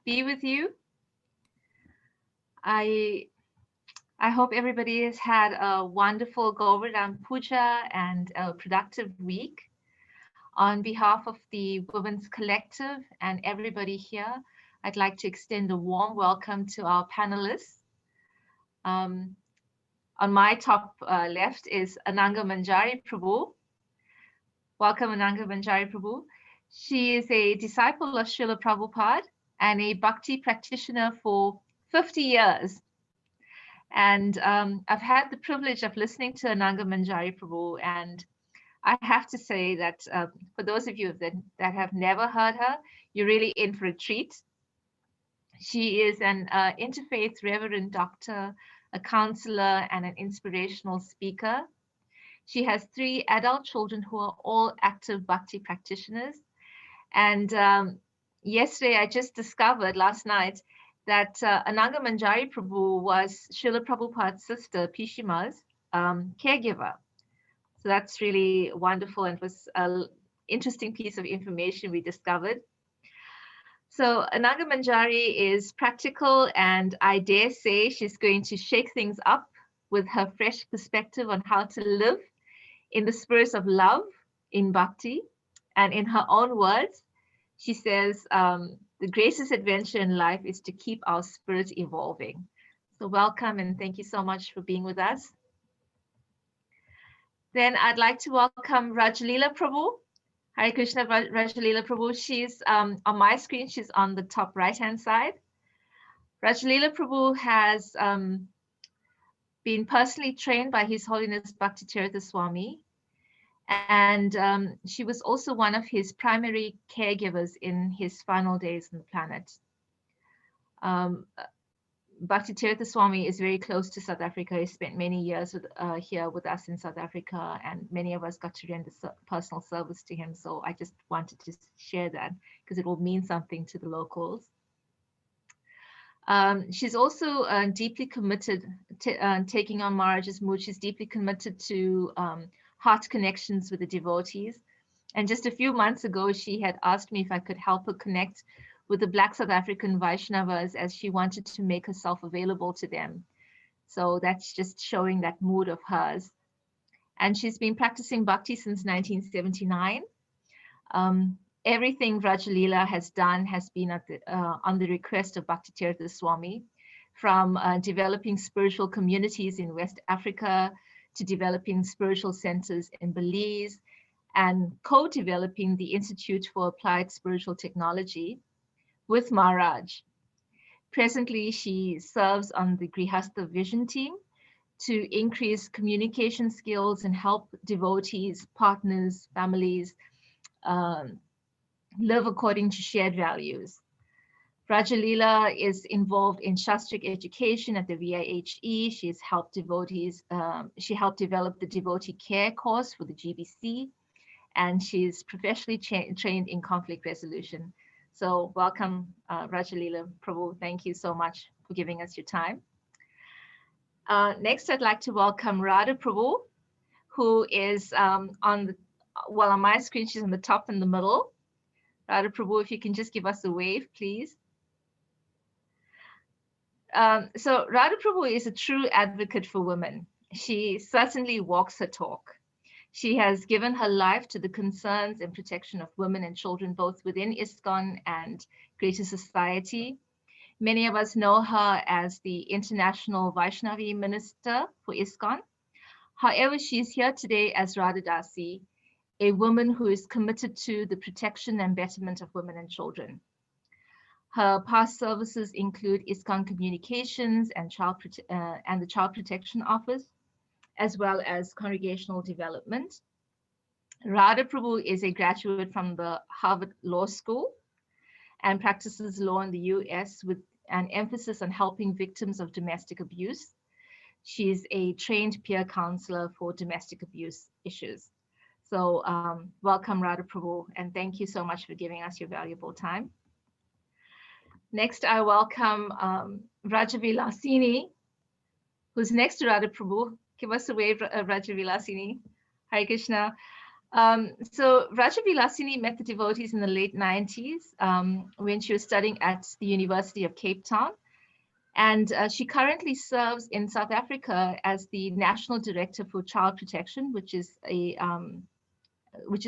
be with you. I hope everybody has had a wonderful Govardhan Puja and a productive week. On behalf of the Women's Collective and everybody here, I'd like to extend a warm welcome to our panelists. On my top left is Ananga Manjari Prabhu. Welcome, Ananga Manjari Prabhu. She is a disciple of Srila Prabhupada and a bhakti practitioner for 50 years. And I've had the privilege of listening to Ananga Manjari Prabhu, and I have to say that for those of you that have never heard her, you're really in for a treat. She is an interfaith reverend doctor, a counselor, and an inspirational speaker. She has 3 adult children who are all active bhakti practitioners. And yesterday, I just discovered last night that Ananga Manjari Prabhu was Srila Prabhupada's sister, Pishima's caregiver. So that's really wonderful and was an interesting piece of information we discovered. So Ananga Manjari is practical, and I dare say she's going to shake things up with her fresh perspective on how to live in the spirit of love in bhakti. And in her own words, she says, the greatest adventure in life is to keep our spirit evolving. So welcome and thank you so much for being with us. Then I'd like to welcome Rajalillah Prabhu. Hare Krishna, Rajalillah Prabhu. She's on my screen, she's on the top right-hand side. Rajalillah Prabhu has been personally trained by His Holiness Bhaktitirtha Swami. And she was also one of his primary caregivers in his final days on the planet. Bhaktitirtha Swami is very close to South Africa. He spent many years here with us in South Africa, and many of us got to render personal service to him. So I just wanted to share that because it will mean something to the locals. She's also deeply committed to taking on Maharaj's mood. She's deeply committed to heart connections with the devotees. And just a few months ago, she had asked me if I could help her connect with the Black South African Vaishnavas, as she wanted to make herself available to them. So that's just showing that mood of hers. And she's been practicing bhakti since 1979. Everything Vrajalila has done has been at on the request of Bhaktitirtha Swami, from developing spiritual communities in West Africa, to developing spiritual centers in Belize, and co-developing the Institute for Applied Spiritual Technology with Maharaj. Presently, she serves on the Grihastha Vision team to increase communication skills and help devotees, partners, families live according to shared values. Vrajalila is involved in Shastric education at the VIHE. She's helped devotees, she helped develop the devotee care course for the GBC, and she's professionally trained in conflict resolution. So welcome, Rajalillah Prabhu. Thank you so much for giving us your time. Next, I'd like to welcome Radha Prabhu, who is on my screen, she's on the top in the middle. Radha Prabhu, if you can just give us a wave, please. So Radha Prabhu is a true advocate for women. She certainly walks her talk. She has given her life to the concerns and protection of women and children, both within ISKCON and greater society. Many of us know her as the International Vaisnavi Minister for ISKCON. However, she's here today as Radha Dasi, a woman who is committed to the protection and betterment of women and children. Her past services include ISKCON Communications and the Child Protection Office, as well as congregational development. Radha Prabhu is a graduate from the Harvard Law School and practices law in the US with an emphasis on helping victims of domestic abuse. She's a trained peer counselor for domestic abuse issues. So welcome, Radha Prabhu, and thank you so much for giving us your valuable time. Next, I welcome Vraja Vilasini, who's next to Radha Prabhu. Give us a wave, Vraja Vilasini. Hare Krishna. So Vraja Vilasini met the devotees in the late 90s when she was studying at the University of Cape Town. And she currently serves in South Africa as the National Director for Child Protection, which is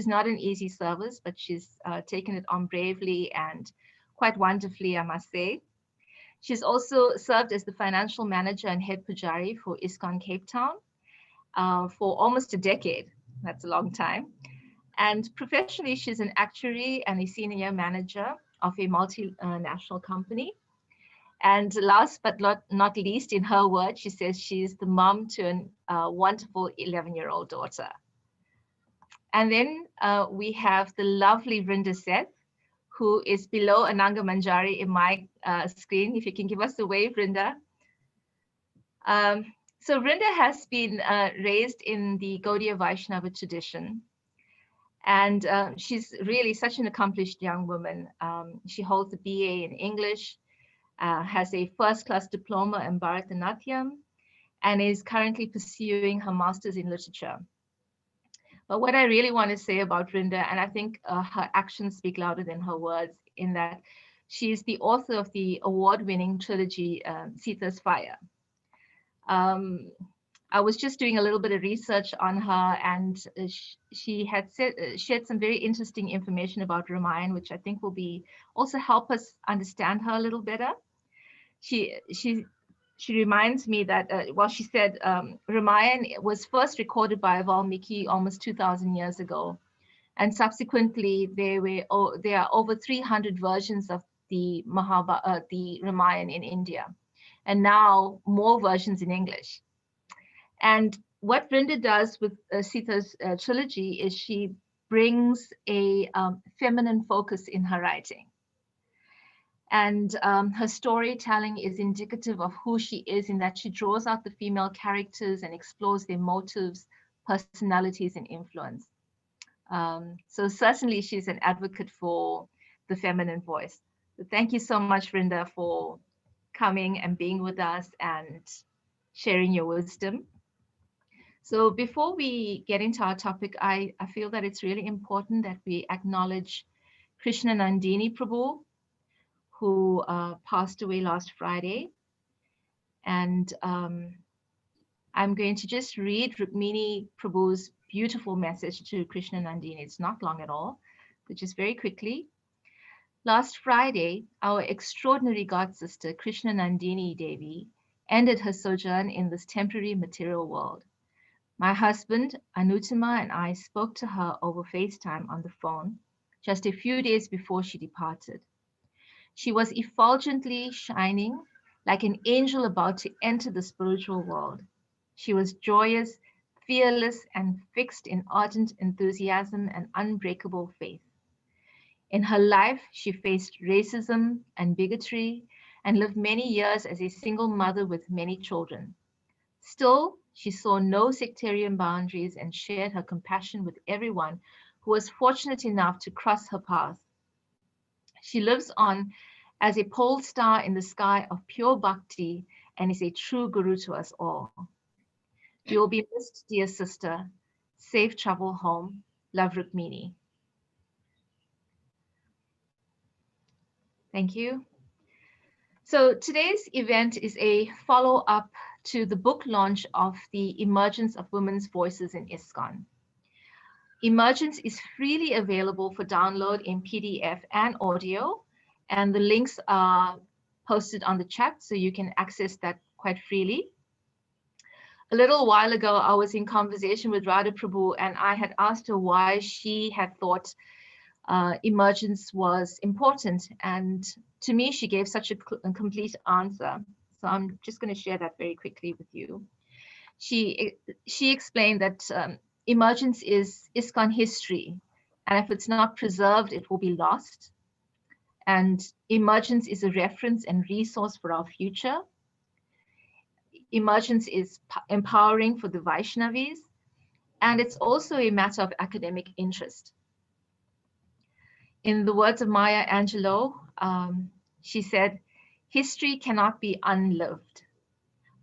not an easy service, but she's taken it on bravely and quite wonderfully, I must say. She's also served as the financial manager and head pujari for ISKCON Cape Town for almost a decade. That's a long time. And professionally, she's an actuary and a senior manager of a multinational company. And last but not least, in her words, she says she's the mom to a wonderful 11-year-old daughter. And then we have the lovely Vrinda Seth, who is below Ananga Manjari in my screen. If you can give us a wave, Vrinda. So Vrinda has been raised in the Gaudiya Vaishnava tradition. And she's really such an accomplished young woman. She holds a BA in English, has a first-class diploma in Bharatanatyam, and is currently pursuing her master's in literature. But what I really want to say about Vrinda, and I think her actions speak louder than her words, in that she is the author of the award-winning trilogy, Sita's Fire. I was just doing a little bit of research on her, and she had shared some very interesting information about Ramayana, which I think will also help us understand her a little better. She reminds me that, she said Ramayana was first recorded by Valmiki almost 2,000 years ago. And subsequently, there are over 300 versions of the Ramayana in India. And now more versions in English. And what Vrinda does with Sita's trilogy is she brings a feminine focus in her writing. And her storytelling is indicative of who she is, in that she draws out the female characters and explores their motives, personalities, and influence. So certainly she's an advocate for the feminine voice. So thank you so much, Vrinda, for coming and being with us and sharing your wisdom. So before we get into our topic, I feel that it's really important that we acknowledge Krishna Nandini Prabhu, who passed away last Friday. And I'm going to just read Rukmini Prabhu's beautiful message to Krishna Nandini. It's not long at all, but just very quickly. Last Friday, our extraordinary God sister, Krishna Nandini Devi, ended her sojourn in this temporary material world. My husband, Anutama, and I spoke to her over FaceTime on the phone just a few days before she departed. She was effulgently shining, like an angel about to enter the spiritual world. She was joyous, fearless, and fixed in ardent enthusiasm and unbreakable faith. In her life, she faced racism and bigotry and lived many years as a single mother with many children. Still, she saw no sectarian boundaries and shared her compassion with everyone who was fortunate enough to cross her path. She lives on as a pole star in the sky of pure bhakti and is a true guru to us all. You will be missed, dear sister. Safe travel home. Love, Rukmini. Thank you. So today's event is a follow-up to the book launch of the Emergence of Women's Voices in ISKCON. Emergence is freely available for download in PDF and audio, and the links are posted on the chat, so you can access that quite freely. A little while ago, I was in conversation with Radha Prabhu, and I had asked her why she had thought Emergence was important, and to me, she gave such a complete answer. So I'm just going to share that very quickly with you. She explained that Emergence is ISKCON history, and if it's not preserved, it will be lost. And Emergence is a reference and resource for our future. Emergence is empowering for the Vaishnavis, and it's also a matter of academic interest. In the words of Maya Angelou, she said, "History cannot be unlived,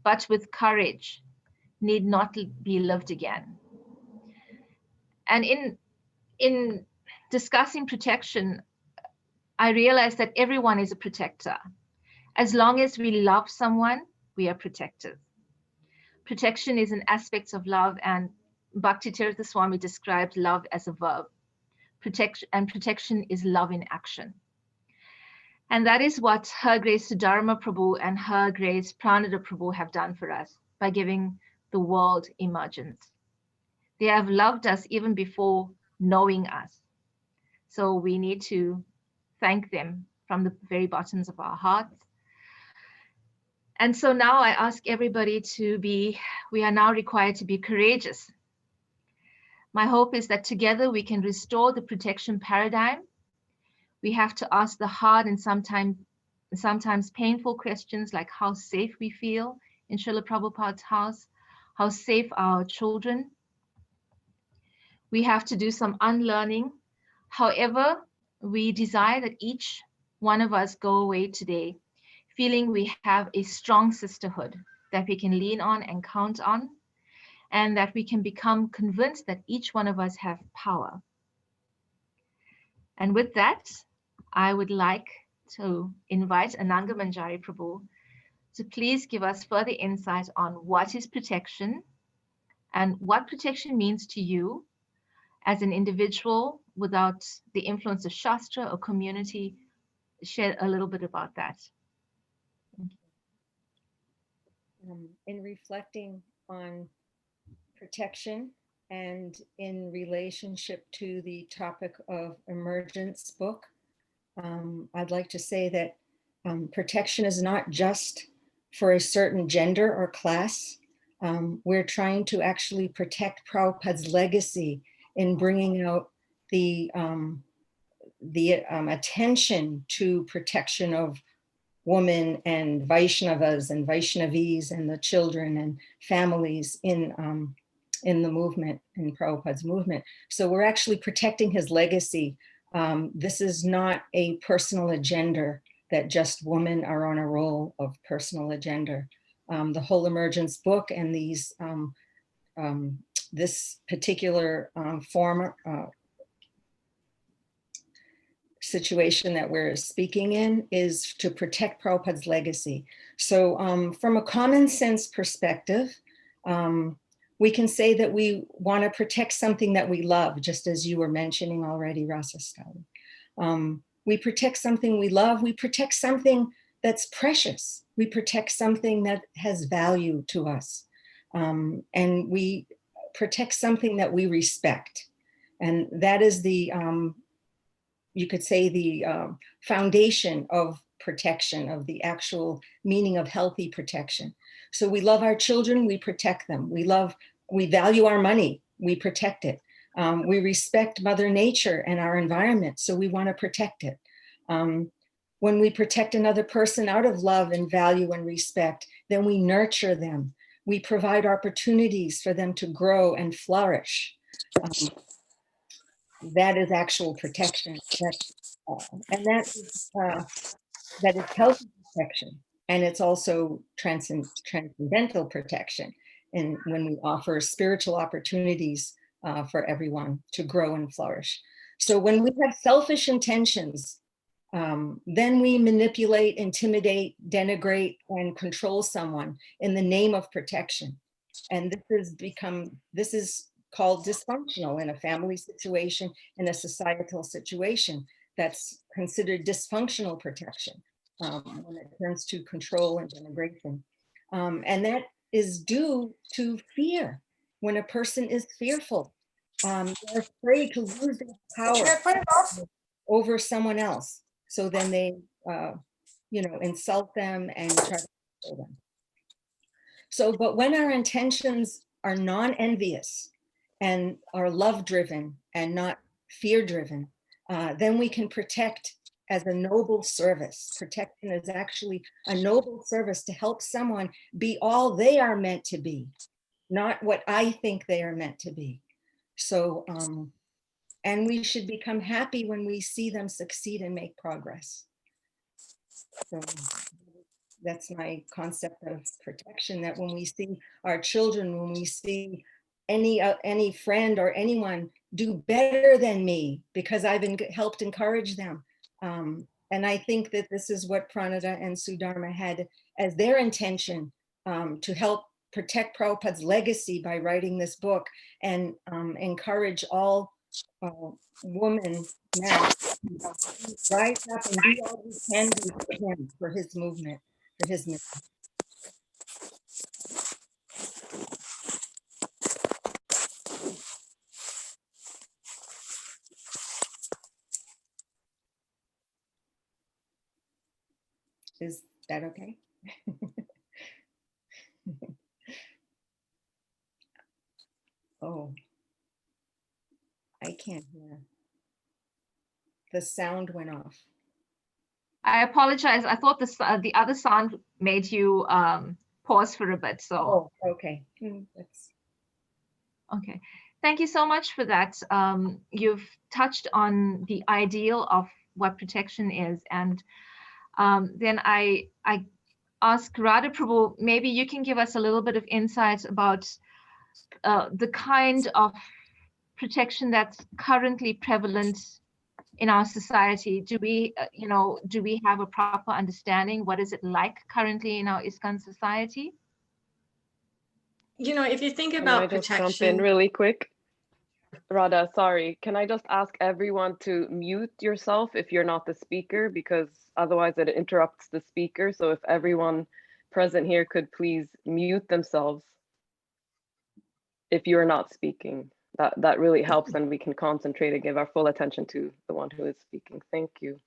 but with courage need not be lived again." And in in discussing protection, I realized that everyone is a protector. As long as we love someone, we are protected. Protection is an aspect of love, and Bhakti Tirtha Swami described love as a verb. Protection is love in action. And that is what Her Grace Siddharma Prabhu and Her Grace Pranav Prabhu have done for us by giving the world emergence. They have loved us even before knowing us. So we need to thank them from the very bottoms of our hearts. And so now I ask everybody we are now required to be courageous. My hope is that together we can restore the protection paradigm. We have to ask the hard and sometimes painful questions like how safe we feel in Srila Prabhupada's house, how safe are our children. We have to do some unlearning. However, we desire that each one of us go away today feeling we have a strong sisterhood that we can lean on and count on, and that we can become convinced that each one of us have power. And with that, I would like to invite Ananga Manjari Prabhu to please give us further insight on what is protection and what protection means to you as an individual without the influence of Shastra or community. Share a little bit about that. In reflecting on protection and in relationship to the topic of Emergence book, I'd like to say that protection is not just for a certain gender or class. We're trying to actually protect Prabhupada's legacy in bringing out the attention to protection of women and Vaishnavas and Vaishnavis and the children and families in the movement, in Prabhupada's movement. So we're actually protecting his legacy. This is not a personal agenda that just women are on a roll of personal agenda. The whole Emergence book and these this particular situation that we're speaking in is to protect Prabhupada's legacy. So from a common sense perspective, we can say that we want to protect something that we love, just as you were mentioning already, Rasastali. We protect something we love. We protect something that's precious. We protect something that has value to us. And we protect something that we respect. And that is the, you could say, the foundation of protection, of the actual meaning of healthy protection. So we love our children, we protect them. We value our money, we protect it. We respect Mother Nature and our environment, so we want to protect it. When we protect another person out of love and value and respect, then we nurture them. We provide opportunities for them to grow and flourish. That is actual protection. That is healthy protection. And it's also transcendental protection. And when we offer spiritual opportunities for everyone to grow and flourish. So when we have selfish intentions, then we manipulate, intimidate, denigrate, and control someone in the name of protection. And this is called dysfunctional in a family situation, in a societal situation. That's considered dysfunctional protection when it turns to control and denigration. And that is due to fear. When a person is fearful, they're afraid to lose their power over someone else. So then they, insult them and try to control them. So, but when our intentions are non-envious and are love-driven and not fear-driven, then we can protect as a noble service. Protection is actually a noble service to help someone be all they are meant to be, not what I think they are meant to be. So, and we should become happy when we see them succeed and make progress. So that's my concept of protection, that when we see our children, when we see any friend or anyone do better than me because I've helped encourage them. And I think that this is what Pranada and Siddharma had as their intention, to help protect Prabhupada's legacy by writing this book and encourage all women now to rise up and do all we can do for him, for his movement, for his mission. Is that okay? Oh, I can't hear. The sound went off. I apologize. I thought this, the other sound made you pause for a bit. So. Oh, okay. Okay. Thank you so much for that. You've touched on the ideal of what protection is, and then I ask Radha Prabhu, maybe you can give us a little bit of insight about the kind of protection that's currently prevalent in our society. Do we, do we have a proper understanding? What is it like currently in our ISKCON society? If you think about protection. Can I just jump in really quick? Radha, sorry. Can I just ask everyone to mute yourself if you're not the speaker, because otherwise it interrupts the speaker. So if everyone present here could please mute themselves if you're not speaking. That really helps, and we can concentrate and give our full attention to the one who is speaking. Thank you.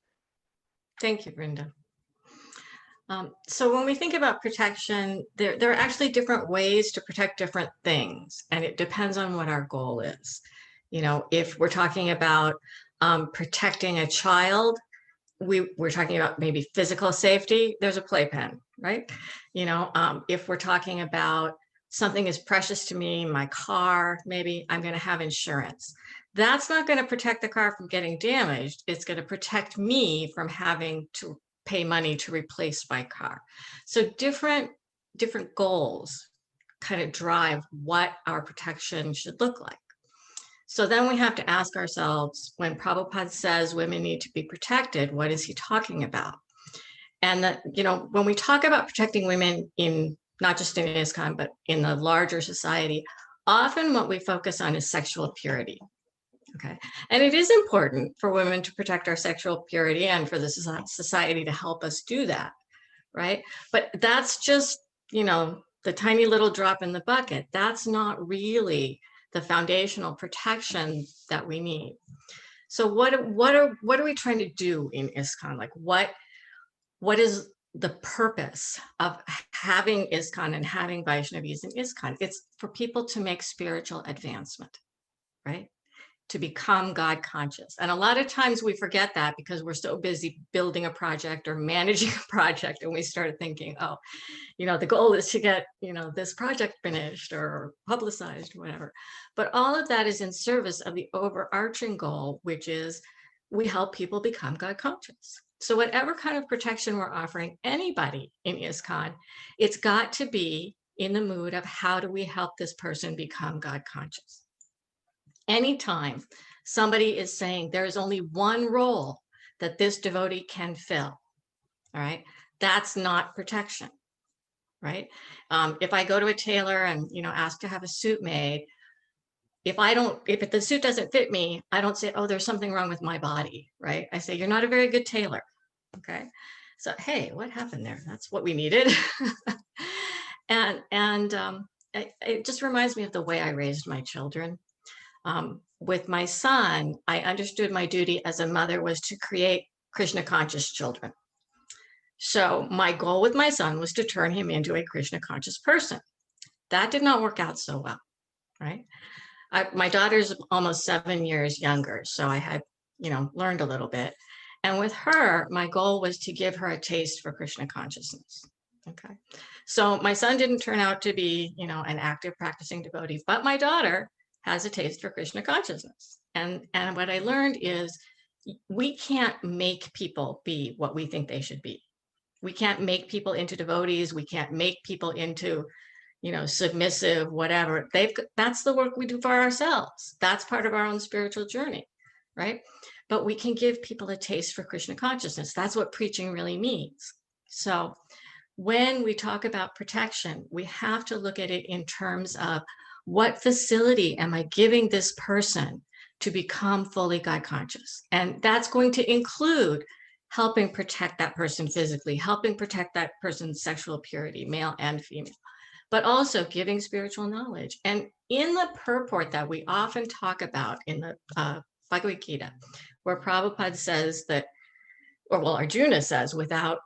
Thank you, Vrinda. So when we think about protection, there are actually different ways to protect different things, and it depends on what our goal is. If we're talking about protecting a child, we're talking about maybe physical safety, there's a playpen, right? If we're talking about something is precious to me, my car, maybe I'm going to have insurance. That's not going to protect the car from getting damaged. It's going to protect me from having to pay money to replace my car. So different goals kind of drive what our protection should look like. So then we have to ask ourselves, when Prabhupada says women need to be protected, what is he talking about? And that, when we talk about protecting women in not just in ISKCON, but in the larger society, often what we focus on is sexual purity. Okay. And it is important for women to protect our sexual purity and for the society to help us do that. Right. But that's just, the tiny little drop in the bucket. That's not really the foundational protection that we need. So what are we trying to do in ISKCON? Like what is the purpose of having ISKCON and having Vaishnavis in ISKCON? It's for people to make spiritual advancement, right? To become God conscious. And a lot of times we forget that because we're so busy building a project or managing a project, and we started thinking, oh, the goal is to get, this project finished or publicized or whatever. But all of that is in service of the overarching goal, which is we help people become God conscious. So whatever kind of protection we're offering anybody in ISKCON, it's got to be in the mood of how do we help this person become God conscious. Anytime somebody is saying there is only one role that this devotee can fill, all right, that's not protection, right? If I go to a tailor and, ask to have a suit made, if the suit doesn't fit me, I don't say, oh, there's something wrong with my body, right? I say, you're not a very good tailor, okay? So, hey, what happened there? That's what we needed. and it just reminds me of the way I raised my children. With my son, I understood my duty as a mother was to create Krishna conscious children. So my goal with my son was to turn him into a Krishna conscious person. That did not work out so well, right? My daughter's almost 7 years younger, so I had, learned a little bit. And with her, my goal was to give her a taste for Krishna consciousness. Okay. So my son didn't turn out to be, an active practicing devotee, but my daughter has a taste for Krishna consciousness. And what I learned is we can't make people be what we think they should be. We can't make people into devotees. We can't make people into, submissive, whatever. That's the work we do for ourselves. That's part of our own spiritual journey, right? But we can give people a taste for Krishna consciousness. That's what preaching really means. So when we talk about protection, we have to look at it in terms of what facility am I giving this person to become fully God conscious? And that's going to include helping protect that person physically, helping protect that person's sexual purity, male and female, but also giving spiritual knowledge. And in the purport that we often talk about in the Bhagavad Gita, where Prabhupada says that, or well, Arjuna says, without,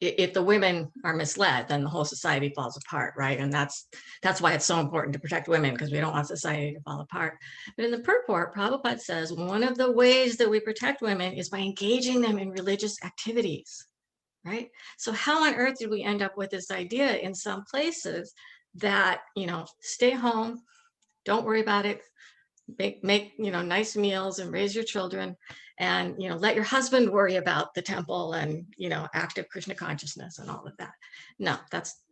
if the women are misled, then the whole society falls apart, right? And that's why it's so important to protect women, because we don't want society to fall apart. But in the purport, Prabhupada says one of the ways that we protect women is by engaging them in religious activities, right? So how on earth did we end up with this idea in some places that, stay home, don't worry about it, make nice meals and raise your children, and let your husband worry about the temple and active Krishna consciousness and all of that. No, that's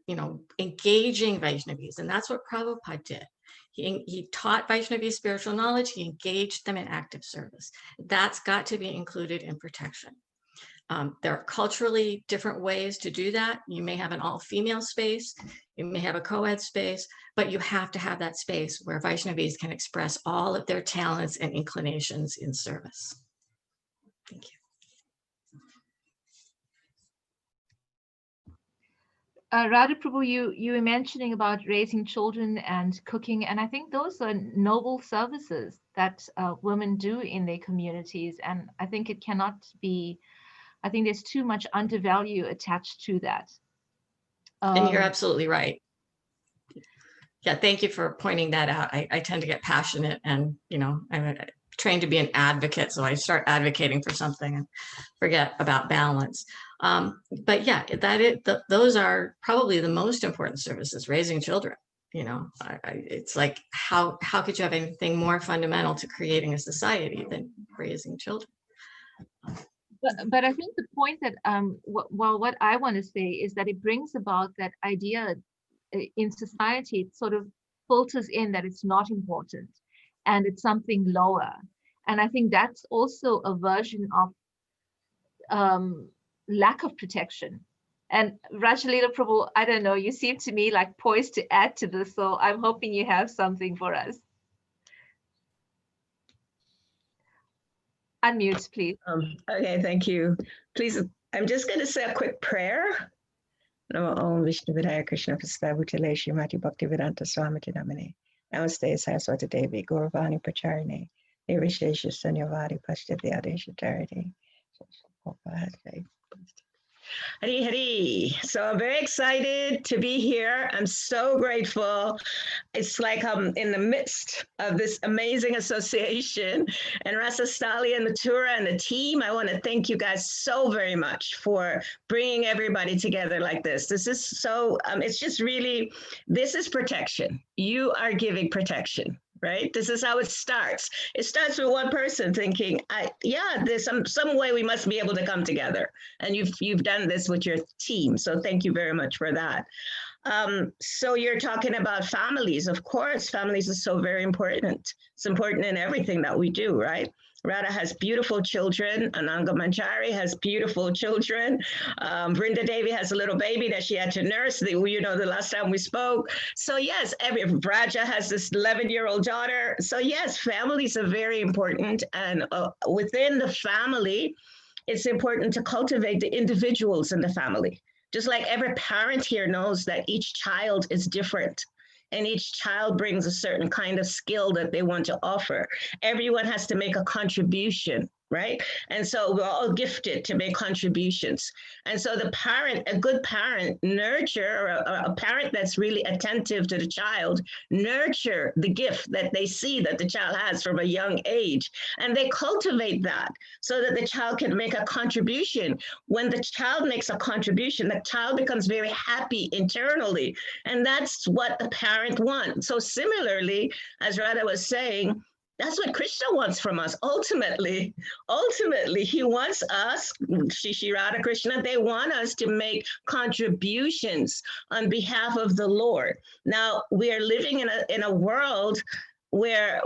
engaging Vaishnavis, and that's what Prabhupada did. He taught Vaishnavis spiritual knowledge. He engaged them in active service. That's got to be included in protection. There are culturally different ways to do that. You may have an all-female space, you may have a co-ed space, but you have to have that space where Vaishnavis can express all of their talents and inclinations in service. Thank you. Radha Prabhu, you were mentioning about raising children and cooking, and I think those are noble services that women do in their communities, and I think it cannot be, I think there's too much undervalue attached to that. And you're absolutely right. Yeah, thank you for pointing that out. I tend to get passionate, and I'm trained to be an advocate, so I start advocating for something and forget about balance. But yeah, those are probably the most important services, raising children. It's like, how could you have anything more fundamental to creating a society than raising children? But I think the point that what I want to say is that it brings about that idea in society. It sort of filters in that it's not important and it's something lower, and I think that's also a version of lack of protection. And Rajalillah Prabhu, I don't know, you seem to me like poised to add to this, so I'm hoping you have something for us. Unmute, please. Okay, thank you. Please, I'm just going to say a quick prayer. Namo Om Vishnu Vidaya Krishna Prasada Bhutale Srimati Bhaktivedanta Swamiti Namane. Namaste Saraswati Devi Gauravani Pacharine. Nirvishesha Sanyavadi Pashtati Adesha Charity. Hari Hari. So I'm very excited to be here. I'm so grateful. It's like I'm in the midst of this amazing association. And Rasa Stali and Matura and the team, I want to thank you guys so very much for bringing everybody together like this. This is so, it's just really, this is protection. You are giving protection. Right? This is how it starts. It starts with one person thinking, there's some way we must be able to come together. And you've done this with your team. So thank you very much for that. So you're talking about families. Of course, families are so very important. It's important in everything that we do, right? Radha has beautiful children. Ananga Manjari has beautiful children. Vrinda Devi has a little baby that she had to nurse, the last time we spoke. So yes, Vraja has this 11-year-old daughter. So yes, families are very important. And within the family, it's important to cultivate the individuals in the family. Just like every parent here knows that each child is different. And each child brings a certain kind of skill that they want to offer. Everyone has to make a contribution, right? And so we're all gifted to make contributions. And so the parent, a good parent, nurture, or a parent that's really attentive to the child, nurture the gift that they see that the child has from a young age. And they cultivate that so that the child can make a contribution. When the child makes a contribution, the child becomes very happy internally. And that's what the parent wants. So similarly, as Radha was saying, That's what Krishna wants from us. Ultimately, he wants us, Shri Radha Krishna, they want us to make contributions on behalf of the Lord. Now, we are living in a world where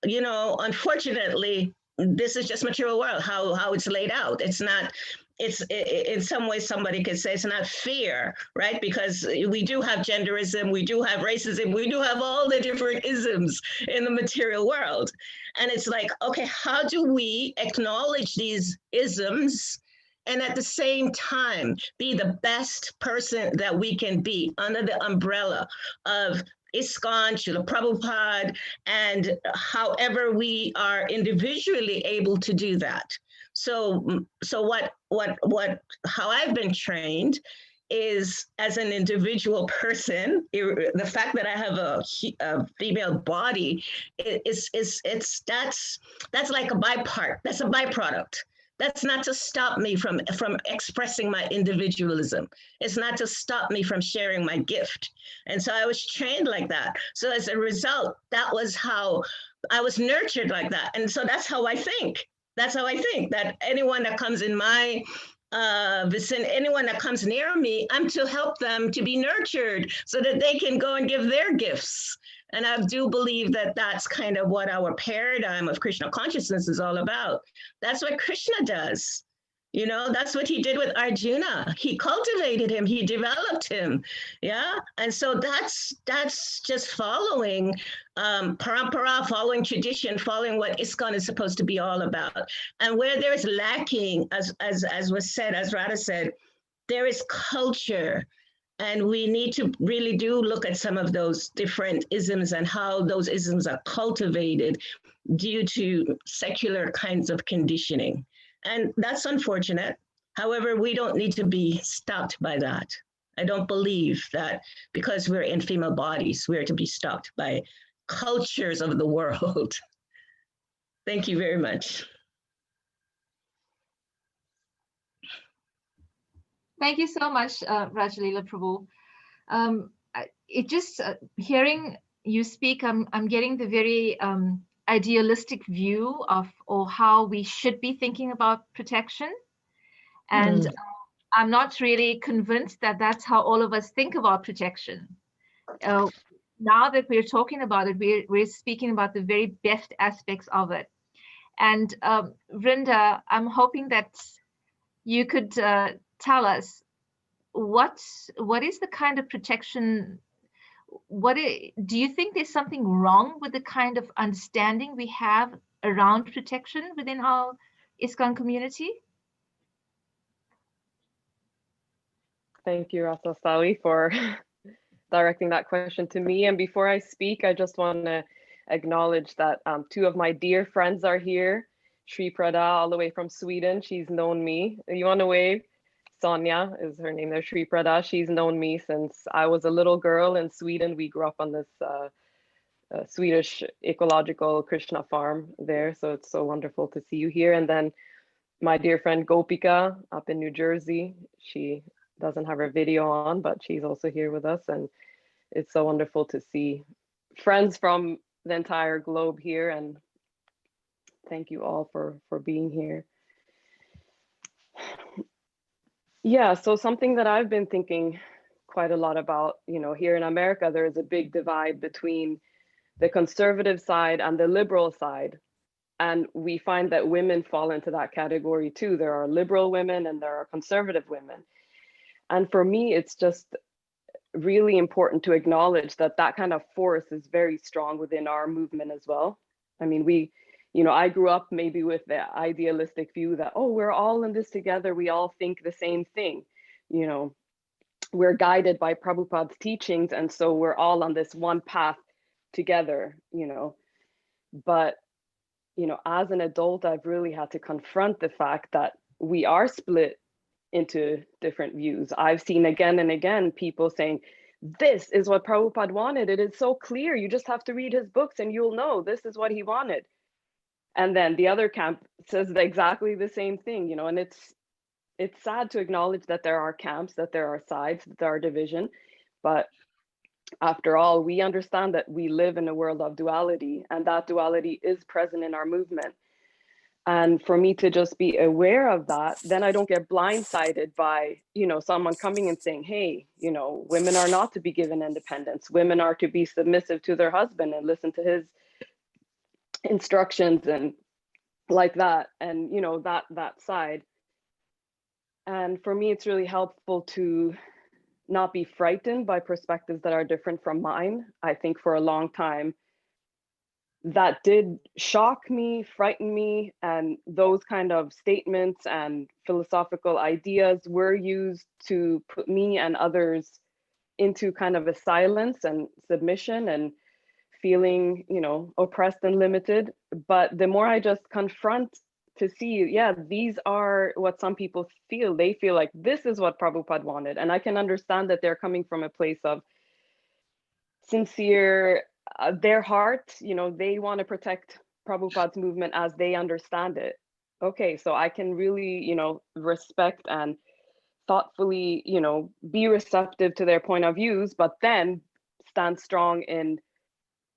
you know, unfortunately, this is just material world, how it's laid out. It's not, in some ways somebody could say it's not fair, right? Because we do have genderism, we do have racism, we do have all the different isms in the material world. And it's like, okay, how do we acknowledge these isms and at the same time be the best person that we can be under the umbrella of ISKCON, Srila Prabhupada, and however we are individually able to do that. So how I've been trained is as an individual person, the fact that I have a female body that's like a that's a byproduct. That's not to stop me from expressing my individualism. It's not to stop me from sharing my gift. And so I was trained like that. So as a result, that was how I was nurtured like that. And so that's how I think. That's how I think, that anyone that comes in my vicinity, anyone that comes near me, I'm to help them to be nurtured so that they can go and give their gifts. And I do believe that that's kind of what our paradigm of Krishna consciousness is all about. That's what Krishna does. You know, that's what he did with Arjuna. He cultivated him, he developed him. Yeah. And so that's just following parampara, following tradition, following what ISKCON is supposed to be all about. And where there's lacking, as was said, as Radha said, there is culture. And we need to really do look at some of those different isms and how those isms are cultivated due to secular kinds of conditioning. And that's unfortunate. However, we don't need to be stopped by that. I don't believe that because we're in female bodies, we're to be stopped by cultures of the world. Thank you very much. Thank you so much, Rajalillah Prabhu. Hearing you speak, I'm getting the very idealistic view of or how we should be thinking about protection. And I'm not really convinced that that's how all of us think about protection. Now that we're talking about it, we're speaking about the very best aspects of it. And Vrinda, I'm hoping that you could tell us what is the kind of protection, do you think there's something wrong with the kind of understanding we have around protection within our ISKCON community? Thank you, Rasa Sawi, for directing that question to me. And before I speak, I just want to acknowledge that two of my dear friends are here. Shri Prada, all the way from Sweden. She's known me. You want to wave? Sonia is her name there, Shri Prada. She's known me since I was a little girl in Sweden. We grew up on this Swedish ecological Krishna farm there. So it's so wonderful to see you here. And then my dear friend Gopika up in New Jersey. She doesn't have her video on, but she's also here with us. And it's so wonderful to see friends from the entire globe here. And thank you all for being here. Yeah, so something that I've been thinking quite a lot about, you know, here in America, there is a big divide between the conservative side and the liberal side. And we find that women fall into that category too. There are liberal women and there are conservative women. And for me, it's just really important to acknowledge that that kind of force is very strong within our movement as well. I mean, I grew up maybe with the idealistic view that, oh, we're all in this together. We all think the same thing. You know, we're guided by Prabhupada's teachings. And so we're all on this one path together, you know. But, you know, as an adult, I've really had to confront the fact that we are split into different views. I've seen again and again people saying, this is what Prabhupada wanted. It is so clear. You just have to read his books and you'll know this is what he wanted. And then the other camp says exactly the same thing, you know, and it's sad to acknowledge that there are camps, that there are sides, that there are division, but after all, we understand that we live in a world of duality, and that duality is present in our movement. And for me to just be aware of that, then I don't get blindsided by, someone coming and saying, hey, women are not to be given independence. Women are to be submissive to their husband and listen to his instructions and like that. And, that side. And for me, it's really helpful to not be frightened by perspectives that are different from mine. I think for a long time, that did shock me, frighten me, and those kind of statements and philosophical ideas were used to put me and others into kind of a silence and submission and feeling, oppressed and limited. But the more I just confront to see, yeah, these are what some people feel. They feel like this is what Prabhupada wanted. And I can understand that they're coming from a place of sincere, their heart, they want to protect Prabhupada's movement as they understand it. Okay, so I can really, respect and thoughtfully, be receptive to their point of views, but then stand strong in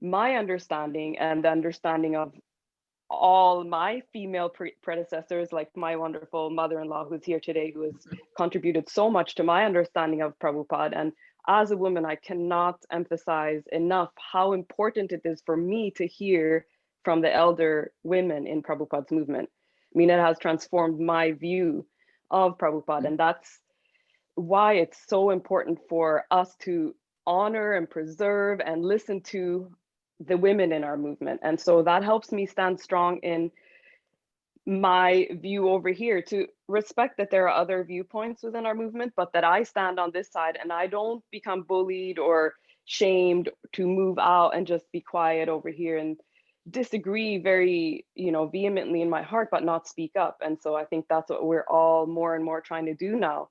my understanding and the understanding of all my female predecessors, like my wonderful mother-in-law who's here today, who has contributed so much to my understanding of Prabhupada. And as a woman, I cannot emphasize enough how important it is for me to hear from the elder women in Prabhupada's movement. I mean, it has transformed my view of Prabhupada. And that's why it's so important for us to honor and preserve and listen to the women in our movement. And so that helps me stand strong in my view over here, to respect that there are other viewpoints within our movement, but that I stand on this side and I don't become bullied or shamed to move out and just be quiet over here and disagree very, vehemently in my heart, but not speak up. And so I think that's what we're all more and more trying to do now.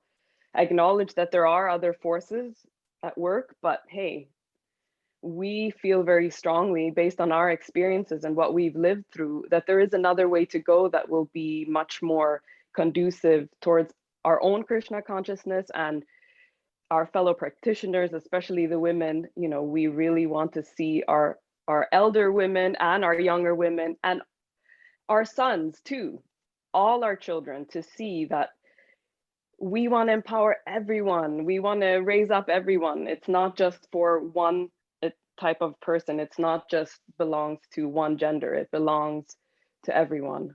Acknowledge that there are other forces at work, but hey, we feel very strongly based on our experiences and what we've lived through that there is another way to go that will be much more conducive towards our own Krishna consciousness and our fellow practitioners, especially the women. We really want to see our elder women and our younger women and our sons too, all our children, to see that we want to empower everyone. We want to raise up everyone. It's not just for one type of person. It's not just belongs to one gender. It belongs to everyone.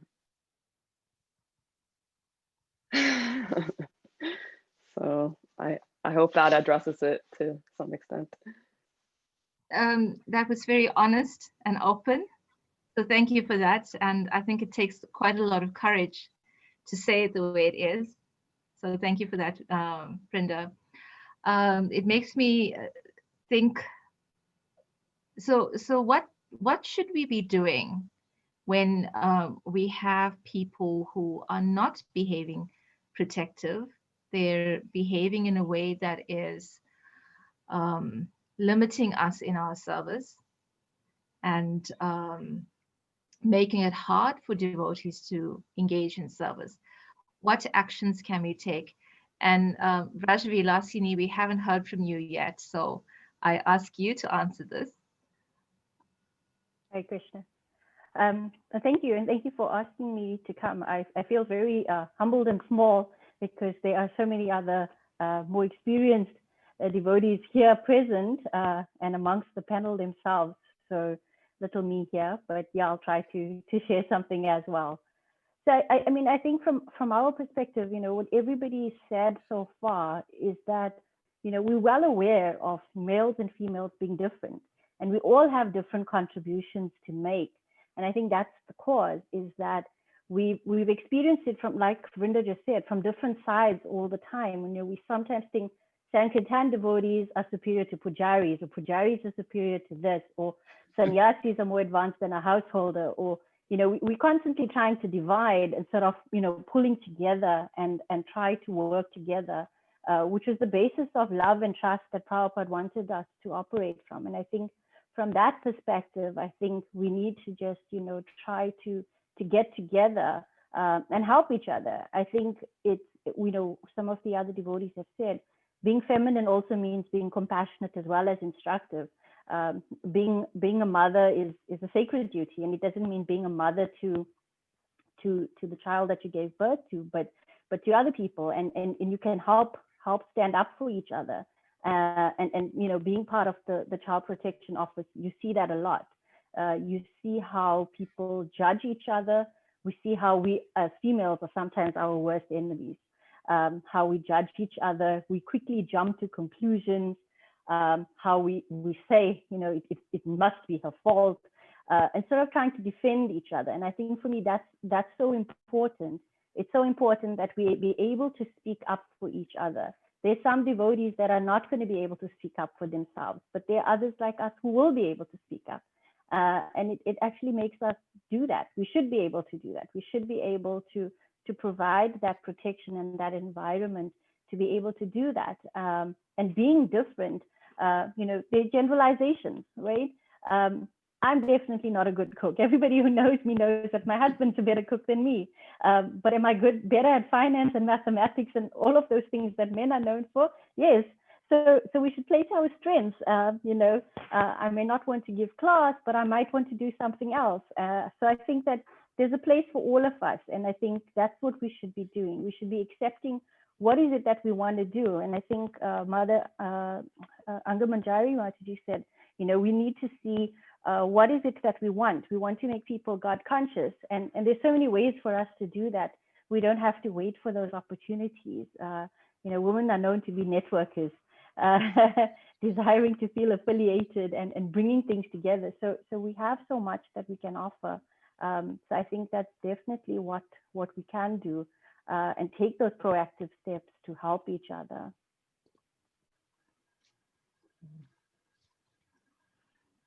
So I hope that addresses it to some extent. That was very honest and open. So thank you for that. And I think it takes quite a lot of courage to say it the way it is. So thank you for that, Vrinda. It makes me think, so what should we be doing when we have people who are not behaving protective? They're behaving in a way that is limiting us in our service and making it hard for devotees to engage in service. What actions can we take? And Vraja Vilasini, we haven't heard from you yet, so I ask you to answer this. Hare Krishna. Thank you, and thank you for asking me to come. I feel very humbled and small because there are so many other more experienced devotees here present and amongst the panel themselves. So little me here, but yeah, I'll try to share something as well. So I mean, I think from our perspective, what everybody said so far is that, we're well aware of males and females being different, and we all have different contributions to make. And I think that's the cause, is that we've experienced it from, like Vrinda just said, from different sides all the time. We sometimes think Sankirtan devotees are superior to pujaris, or pujaris are superior to this, or sannyasis are more advanced than a householder, or we're constantly trying to divide instead of pulling together and try to work together, which is the basis of love and trust that Prabhupada wanted us to operate from. And I think from that perspective, I think we need to just try to get together and help each other. I think it's some of the other devotees have said being feminine also means being compassionate as well as instructive. Being a mother is a sacred duty, and it doesn't mean being a mother to the child that you gave birth to, but to other people, and you can help stand up for each other. And you know, being part of the child protection office, you see that a lot. You see how people judge each other. We see how we as females are sometimes our worst enemies. How we judge each other. We quickly jump to conclusions. How we say, you know, it must be her fault, instead of trying to defend each other. And I think for me, that's so important. It's so important that we be able to speak up for each other. There's some devotees that are not going to be able to speak up for themselves, but there are others like us who will be able to speak up. And it actually makes us do that. We should be able to do that. We should be able to provide that protection and that environment to be able to do that. And being different, you know, the generalizations, right? I'm definitely not a good cook. Everybody who knows me knows that my husband's a better cook than me. But am I better at finance and mathematics and all of those things that men are known for? Yes. So we should play to our strengths. You know, I may not want to give class, but I might want to do something else. So I think that there's a place for all of us. And I think that's what we should be doing. We should be accepting what is it that we want to do. And I think Mother Ananga Manjari Mataji said, you know, we need to see what is it that we want. We want to make people God conscious. And there's so many ways for us to do that. We don't have to wait for those opportunities. You know, women are known to be networkers, desiring to feel affiliated and bringing things together. So we have so much that we can offer. So I think that's definitely what we can do, and take those proactive steps to help each other.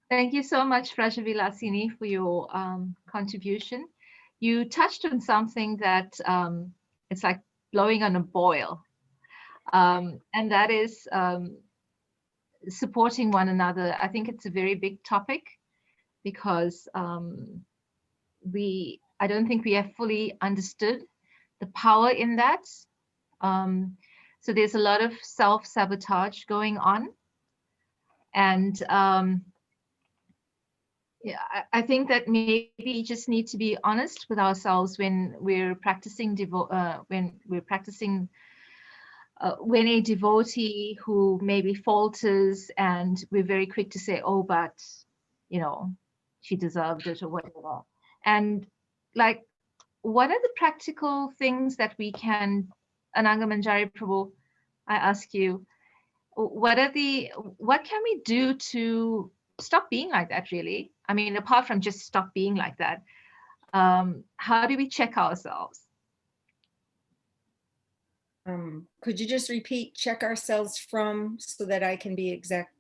Thank you so much, Vraja Vilasini, for your contribution. You touched on something that it's like blowing on a boil, and that is supporting one another. I think it's a very big topic because I don't think we have fully understood the power in that. So there's a lot of self-sabotage going on, and yeah, I think that maybe we just need to be honest with ourselves when we're practicing when a devotee who maybe falters, and we're very quick to say, oh, but you know, she deserved it or whatever. And like, what are the practical things that we can, Ananga Manjari Prabhu, I ask you, what can we do to stop being like that, really? I mean, apart from just stop being like that, how do we check ourselves? Could you just repeat, check ourselves from, so that I can be exact?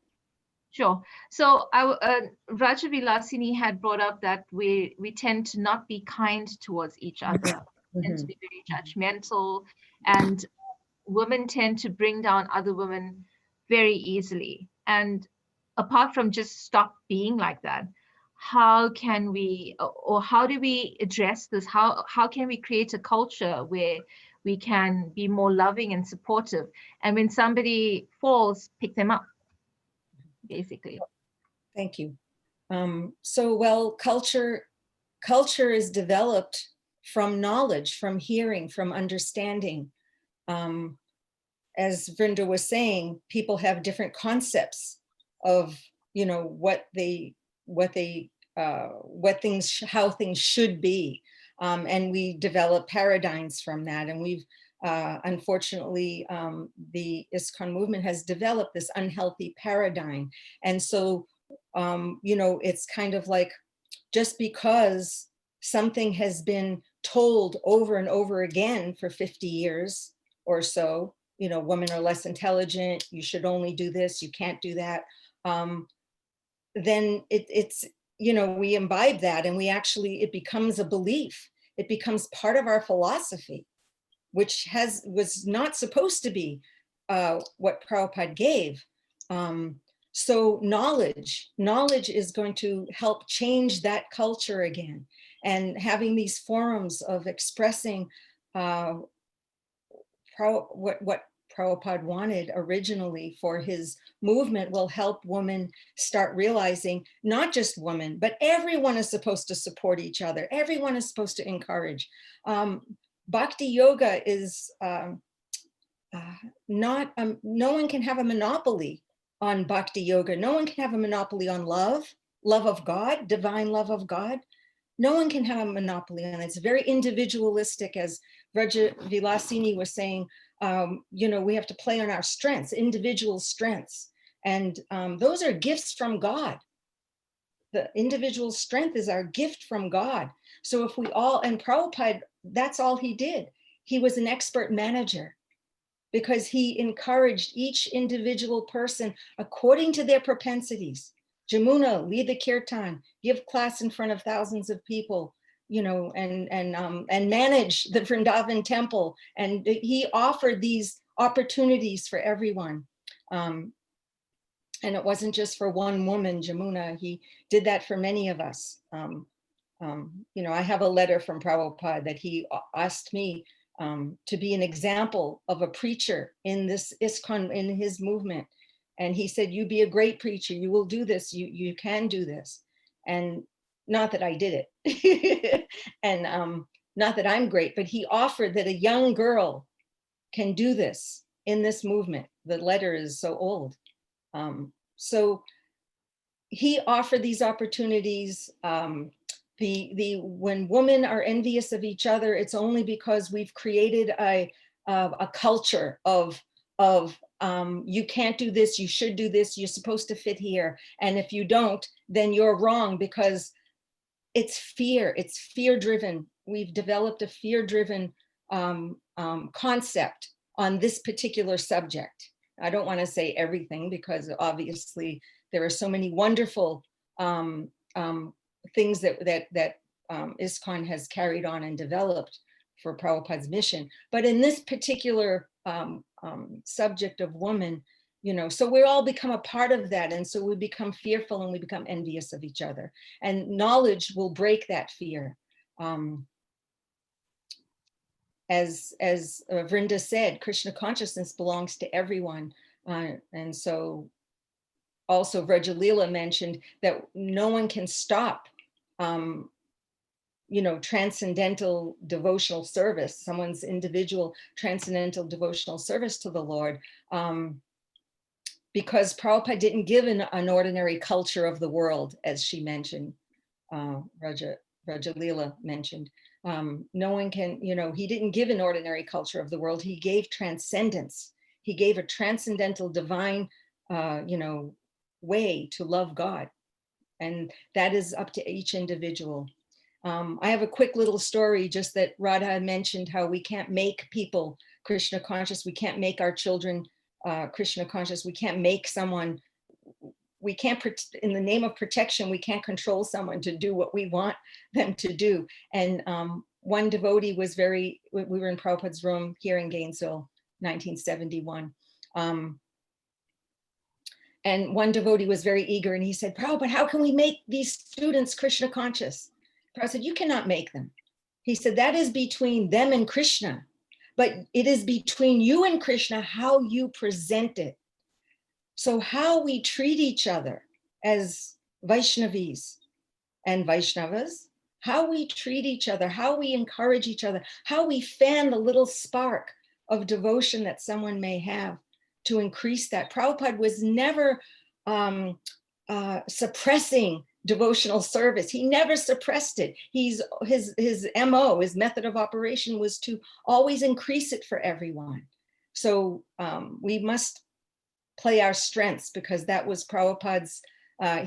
Sure. So Vraja Vilasini had brought up that we tend to not be kind towards each other, tend to be very judgmental, and women tend to bring down other women very easily. And apart from just stop being like that, how can we, or how do we address this? How can we create a culture where we can be more loving and supportive, and when somebody falls, pick them up, basically? Thank you. So, well, culture is developed from knowledge, from hearing, from understanding. As Vrinda was saying, people have different concepts of, you know, how things should be, and we develop paradigms from that. And we've unfortunately, the ISKCON movement has developed this unhealthy paradigm. And so, you know, it's kind of like, just because something has been told over and over again for 50 years or so, you know, women are less intelligent, you should only do this, you can't do that, then it's, you know, we imbibe that, and it becomes a belief. It becomes part of our philosophy, which was not supposed to be what Prabhupada gave. So knowledge is going to help change that culture again, and having these forums of expressing what Prabhupada wanted originally for his movement will help women start realizing not just women, but everyone is supposed to support each other. Everyone is supposed to encourage. Bhakti yoga is no one can have a monopoly on bhakti yoga. No one can have a monopoly on love of God, divine love of God. No one can have a monopoly on it. It's very individualistic, as Vraja Vilasini was saying. We have to play on our strengths, individual strengths. And those are gifts from God. The individual strength is our gift from God. So if we all, and Prabhupada, that's all he did. He was an expert manager because he encouraged each individual person according to their propensities. Jamuna, lead the kirtan, give class in front of thousands of people, and manage the Vrindavan temple. And he offered these opportunities for everyone. And it wasn't just for one woman, Jamuna, he did that for many of us. I have a letter from Prabhupada that he asked me to be an example of a preacher in this ISKCON, in his movement. And he said, you be a great preacher, you will do this, you can do this. And not that I did it, and not that I'm great, but he offered that a young girl can do this in this movement. The letter is so old. So he offered these opportunities. When women are envious of each other, it's only because we've created a culture of you can't do this, you should do this, you're supposed to fit here. And if you don't, then you're wrong, because it's fear-driven. We've developed a fear-driven concept on this particular subject. I don't want to say everything, because obviously there are so many wonderful things that ISKCON has carried on and developed for Prabhupada's mission. But in this particular subject of woman, so we all become a part of that. And so we become fearful and we become envious of each other. And knowledge will break that fear. As Vrinda said, Krishna consciousness belongs to everyone. And so also Rajalillah mentioned that no one can stop transcendental devotional service, someone's individual transcendental devotional service to the Lord, because Prabhupada didn't give an ordinary culture of the world, as she mentioned, Rajalillah mentioned. No one can, he didn't give an ordinary culture of the world. He gave transcendence. He gave a transcendental divine, way to love God. And that is up to each individual. I have a quick little story, just that Radha mentioned how we can't make people Krishna conscious. We can't make our children Krishna conscious. We can't make someone, we can't, in the name of protection, we can't control someone to do what we want them to do. And one devotee was we were in Prabhupada's room here in Gainesville, 1971. And one devotee was very eager, and he said, Prabhupada, how can we make these students Krishna conscious? Prabhupada said, you cannot make them. He said, that is between them and Krishna, but it is between you and Krishna how you present it. So how we treat each other as Vaishnavis and Vaishnavas, how we treat each other, how we encourage each other, how we fan the little spark of devotion that someone may have to increase that. Prabhupada was never suppressing devotional service. He never suppressed it. His MO, his method of operation, was to always increase it for everyone. So we must play our strengths, because that was Prabhupada's,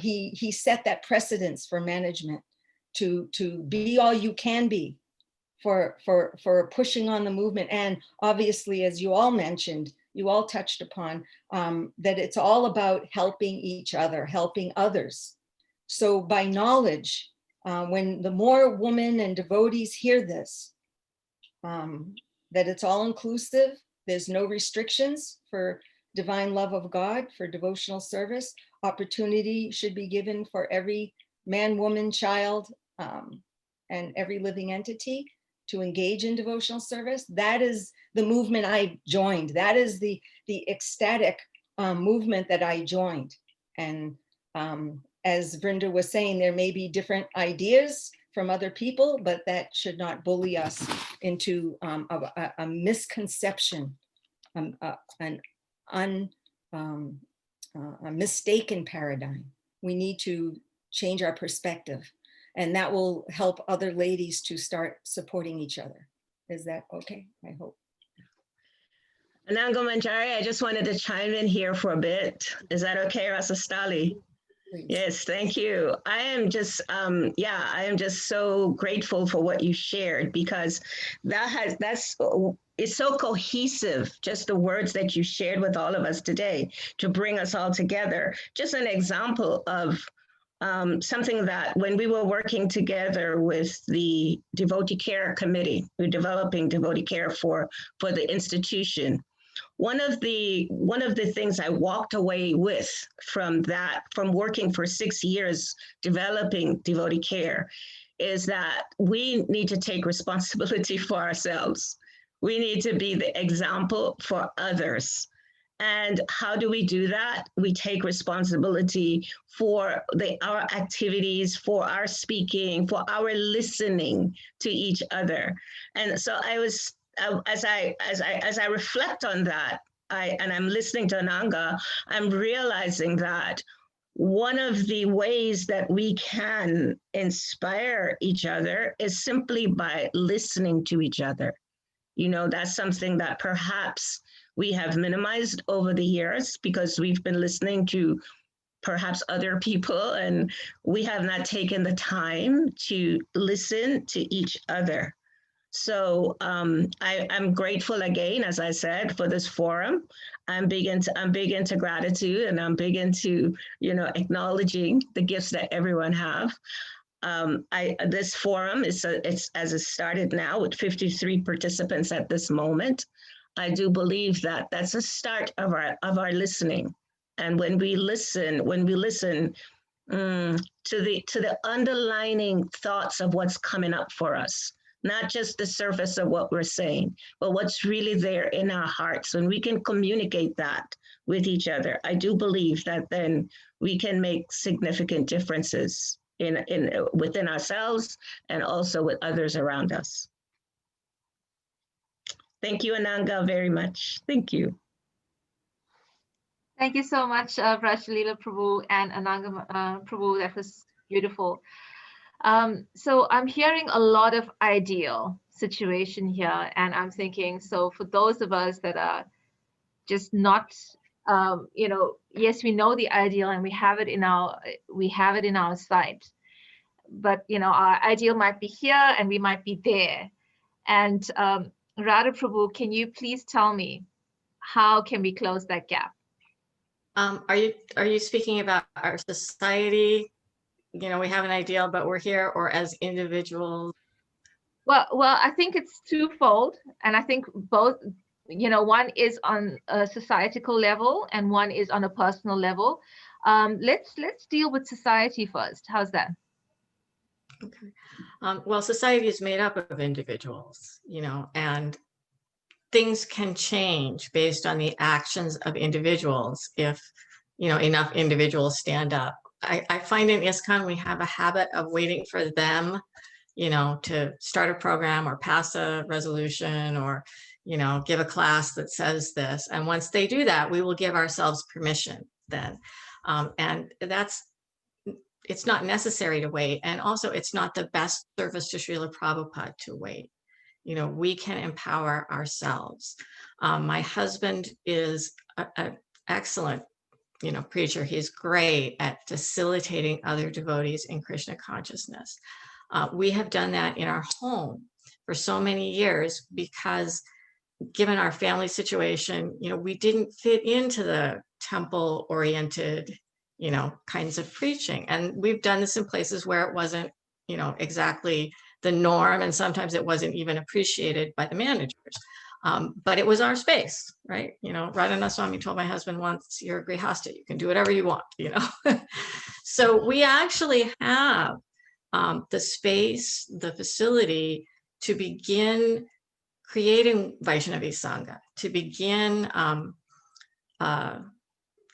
he set that precedence for management to be all you can be for pushing on the movement. And obviously, as you all mentioned, you all touched upon, that it's all about helping each other, helping others. So by knowledge, when the more women and devotees hear this, that it's all inclusive, there's no restrictions for divine love of God, for devotional service, opportunity should be given for every man, woman, child, and every living entity to engage in devotional service. That is the movement I joined. That is the ecstatic movement that I joined. And as Vrinda was saying, there may be different ideas from other people, but that should not bully us into a misconception, a mistaken paradigm. We need to change our perspective, and that will help other ladies to start supporting each other. Is that okay? I hope. Ananga Manjari, I just wanted to chime in here for a bit. Is that okay, Rasastali? Please. Yes, thank you. I am just, I am just so grateful for what you shared, because it's so cohesive, just the words that you shared with all of us today to bring us all together. Just an example of something that when we were working together with the Devotee Care Committee, we're developing devotee care for the institution. One of the things I walked away with from working for 6 years developing devotee care is that we need to take responsibility for ourselves. We need to be the example for others. And how do we do that? We take responsibility for our activities, for our speaking, for our listening to each other. And so as I reflect on that, and I'm listening to Ananga, I'm realizing that one of the ways that we can inspire each other is simply by listening to each other. You know, that's something that perhaps we have minimized over the years because we've been listening to perhaps other people, and we have not taken the time to listen to each other. So I'm grateful again, as I said, for this forum. I'm big into gratitude, and I'm big into, acknowledging the gifts that everyone have. This forum it's as it started now with 53 participants at this moment. I do believe that that's a start of our listening. And when we listen to the underlining thoughts of what's coming up for us, not just the surface of what we're saying, but what's really there in our hearts, when we can communicate that with each other, I do believe that then we can make significant differences within ourselves and also with others around us. Thank you, Ananga, very much. Thank you. Thank you so much, Rajalillah Prabhu and Ananga Prabhu. That was beautiful. So I'm hearing a lot of ideal situation here, and I'm thinking, so for those of us that are just not, yes, we know the ideal and we have it in our sight, but our ideal might be here and we might be there. And Radha Prabhu, can you please tell me how can we close that gap? Are you speaking about our society? We have an ideal, but we're here, or as individuals? Well, I think it's twofold, and I think both. One is on a societal level, and one is on a personal level. Let's deal with society first. How's that? Okay. Well, society is made up of individuals, and things can change based on the actions of individuals if, enough individuals stand up. I find in ISKCON we have a habit of waiting for them, to start a program or pass a resolution or, give a class that says this. And once they do that, we will give ourselves permission then. And it's not necessary to wait. And also it's not the best service to Srila Prabhupada to wait. We can empower ourselves. My husband is an excellent preacher. He's great at facilitating other devotees in Krishna consciousness. We have done that in our home for so many years because given our family situation, we didn't fit into the temple-oriented, kinds of preaching. And we've done this in places where it wasn't, exactly the norm. And sometimes it wasn't even appreciated by the managers. But it was our space, right? Radha Swami told my husband once, you're a grihasta, you can do whatever you want, So we actually have the space, the facility to begin creating Vaishnavi Sangha, to begin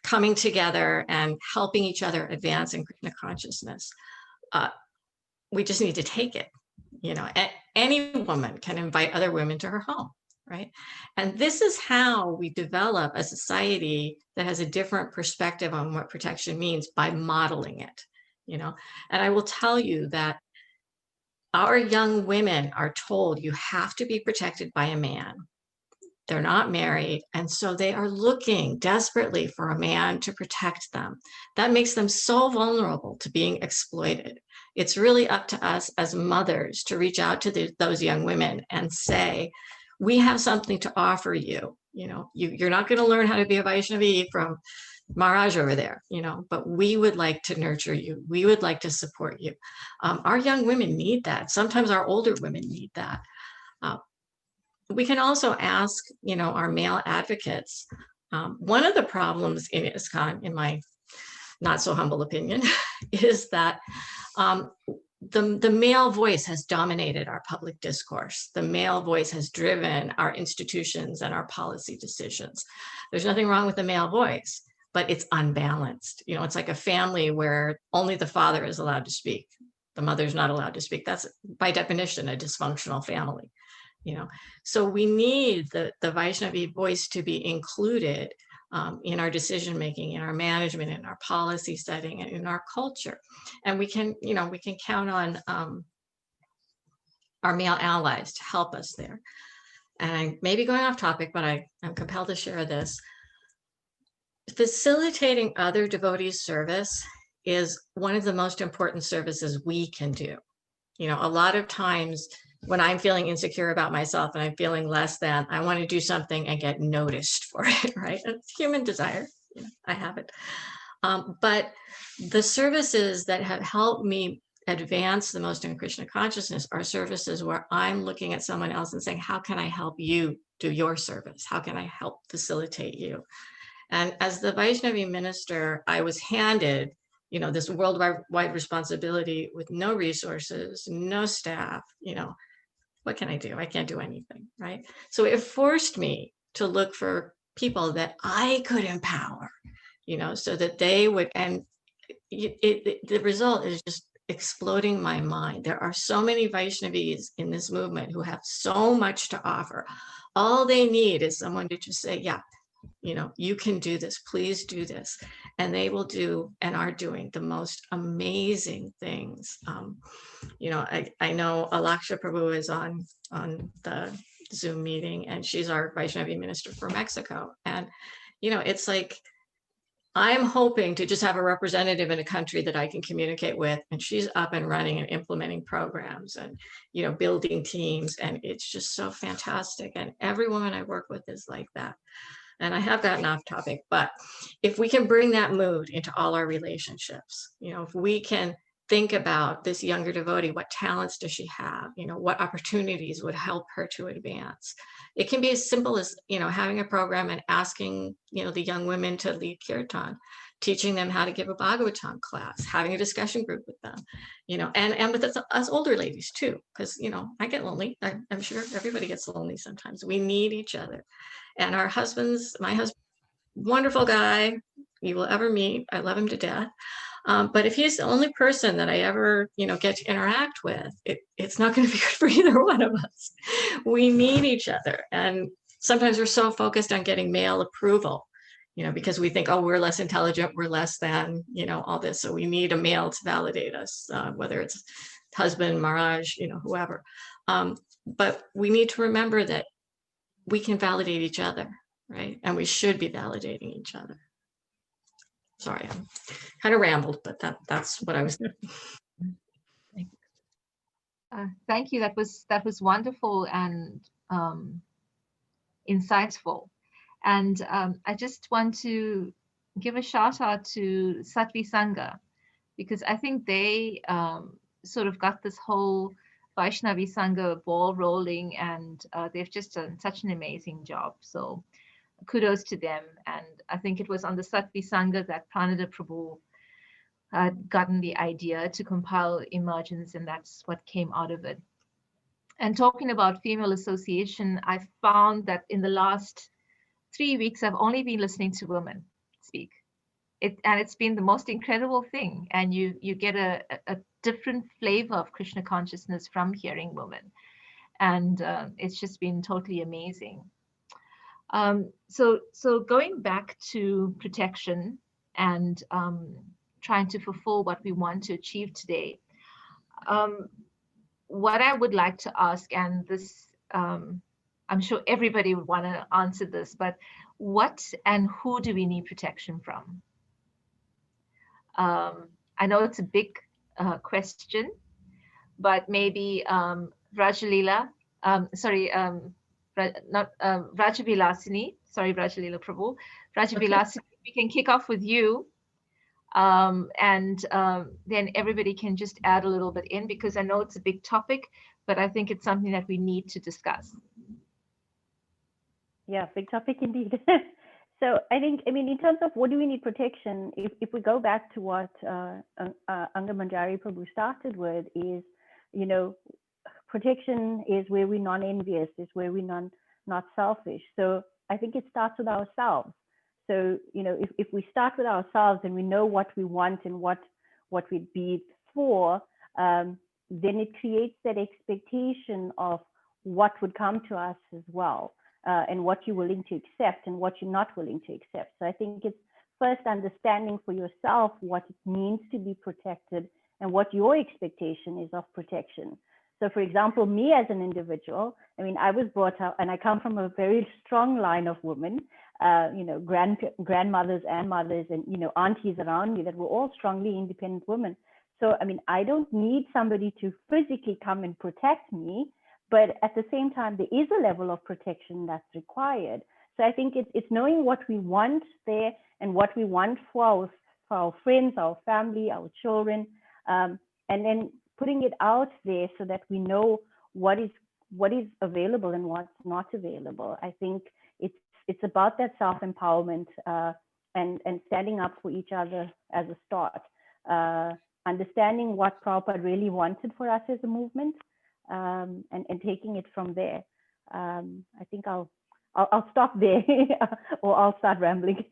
coming together and helping each other advance in Krishna consciousness. We just need to take it. You know, any woman can invite other women to her home, right? And this is how we develop a society that has a different perspective on what protection means, by modeling it, you know. And I will tell you that our young women are told you have to be protected by a man. They're not married, and so they are looking desperately for a man to protect them. That makes them so vulnerable to being exploited. It's really up to us as mothers to reach out to those young women and say, we have something to offer you. You know, you're not going to learn how to be a Vaishnavi from Maharaj over there, you know, but we would like to nurture you. We would like to support you. Our young women need that. Sometimes our older women need that. We can also ask, you know, our male advocates. One of the problems in ISKCON, in my not so humble opinion, is that the male voice has dominated our public discourse. The male voice has driven our institutions and our policy decisions. There's nothing wrong with the male voice, but it's unbalanced. You know, it's like a family where only the father is allowed to speak. The mother's not allowed to speak. That's by definition a dysfunctional family. You know, so we need the Vaishnavi voice to be included in our decision making, in our management, in our policy setting, and in our culture. And we can, you know, we can count on our male allies to help us there. And I may be going off topic, but I'm compelled to share this. Facilitating other devotees' service is one of the most important services we can do. You know, a lot of times when I'm feeling insecure about myself and I'm feeling less than, I want to do something and get noticed for it, right? It's human desire. You know, I have it. But the services that have helped me advance the most in Krishna consciousness are services where I'm looking at someone else and saying, how can I help you do your service? How can I help facilitate you? And as the Vaishnavi minister, I was handed, you know, this worldwide responsibility with no resources, no staff, you know. What can I do? I can't do anything, right? So it forced me to look for people that I could empower, you know, so that they would, and the result is just exploding my mind. There are so many Vaishnavis in this movement who have so much to offer. All they need is someone to just say, yeah, you know, you can do this, please do this. And they will do and are doing the most amazing things. You know, I know Alaksha Prabhu is on the Zoom meeting, and she's our Vaishnavi minister for Mexico. And, you know, it's like, I'm hoping to just have a representative in a country that I can communicate with, and she's up and running and implementing programs and, you know, building teams. And it's just so fantastic. And every woman I work with is like that. And I have gotten off topic, but if we can bring that mood into all our relationships, you know, if we can think about this younger devotee, what talents does she have? You know, what opportunities would help her to advance? It can be as simple as, you know, having a program and asking, you know, the young women to lead kirtan, teaching them how to give a Bhagavatam class, having a discussion group with them, you know, and with us older ladies too, because, you know, I get lonely. I'm sure everybody gets lonely sometimes. We need each other. And our husbands, my husband, wonderful guy you will ever meet. I love him to death. But if he's the only person that I ever, you know, get to interact with, it's not going to be good for either one of us. We need each other. And sometimes we're so focused on getting male approval, you know, because we think, oh, we're less intelligent, we're less than, you know, all this. So we need a male to validate us, whether it's husband, Maharaj, you know, whoever. But we need to remember that we can validate each other, right? And we should be validating each other. Sorry, I'm kind of rambled, but that's what I was doing. Thank you. That was wonderful and insightful. And I just want to give a shout out to Sattvi Sangha, because I think they sort of got this whole Vaishnavi Sangha ball rolling, and they've just done such an amazing job. So kudos to them. And I think it was on the Sattvi Sangha that Radha Prabhu had gotten the idea to compile Emergence, and that's what came out of it. And talking about female association, I found that in the last 3 weeks, I've only been listening to women speak. And it's been the most incredible thing. And you get a different flavor of Krishna consciousness from hearing women. And it's just been totally amazing. So going back to protection and trying to fulfill what we want to achieve today, what I would like to ask, and this, I'm sure everybody would want to answer this, but what and who do we need protection from? I know it's a big question, but maybe Rajalila, Vraja Vilasini, sorry, Rajalillah Prabhu, Vraja Vilasini, we can kick off with you. And then everybody can just add a little bit in, because I know it's a big topic, but I think it's something that we need to discuss. Yeah, big topic indeed. So I think, I mean, in terms of what do we need protection, if we go back to what Ananga Manjari Prabhu started with, is, you know, protection is where we're non-envious, is where we're not selfish. So I think it starts with ourselves. So, you know, if we start with ourselves and we know what we want and what we'd be for, then it creates that expectation of what would come to us as well. And what you're willing to accept and what you're not willing to accept. So I think it's first understanding for yourself what it means to be protected and what your expectation is of protection. So for example, me as an individual, I mean, I was brought up and I come from a very strong line of women, you know, grandmothers and mothers and, you know, aunties around me that were all strongly independent women. So, I mean, I don't need somebody to physically come and protect me, but at the same time, there is a level of protection that's required. So I think it's knowing what we want there and what we want for our friends, our family, our children, and then putting it out there so that we know what is available and what's not available. I think it's about that self-empowerment and standing up for each other as a start, understanding what Prabhupada really wanted for us as a movement. And taking it from there. I think I'll stop there or I'll start rambling.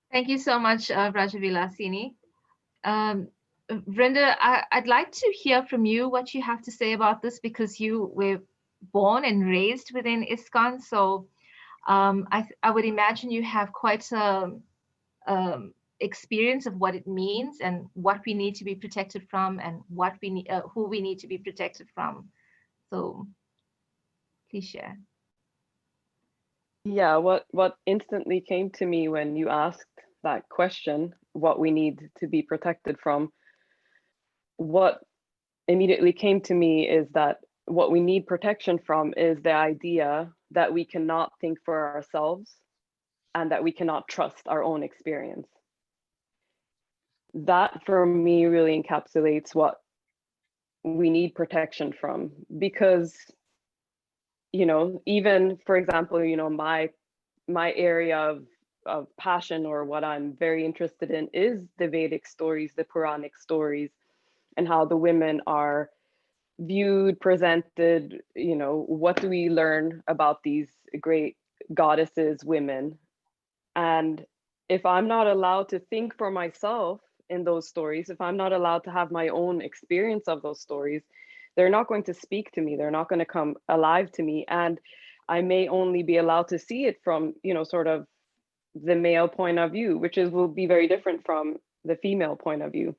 Thank you so much, Vraja Vilasini. Vrinda, I'd like to hear from you what you have to say about this, because you were born and raised within ISKCON. So I would imagine you have quite a experience of what it means and what we need to be protected from and what we need, who we need to be protected from. So please share. Yeah, what instantly came to me when you asked that question, what we need to be protected from, what immediately came to me is that what we need protection from is the idea that we cannot think for ourselves and that we cannot trust our own experience. That for me really encapsulates what we need protection from, because, you know, even for example, you know, my area of passion, or what I'm very interested in, is the Vedic stories, the Puranic stories, and how the women are viewed, presented, you know, what do we learn about these great goddesses, women? And if I'm not allowed to think for myself in those stories, if I'm not allowed to have my own experience of those stories, they're not going to speak to me. They're not going to come alive to me. And I may only be allowed to see it from, you know, sort of the male point of view, which will be very different from the female point of view.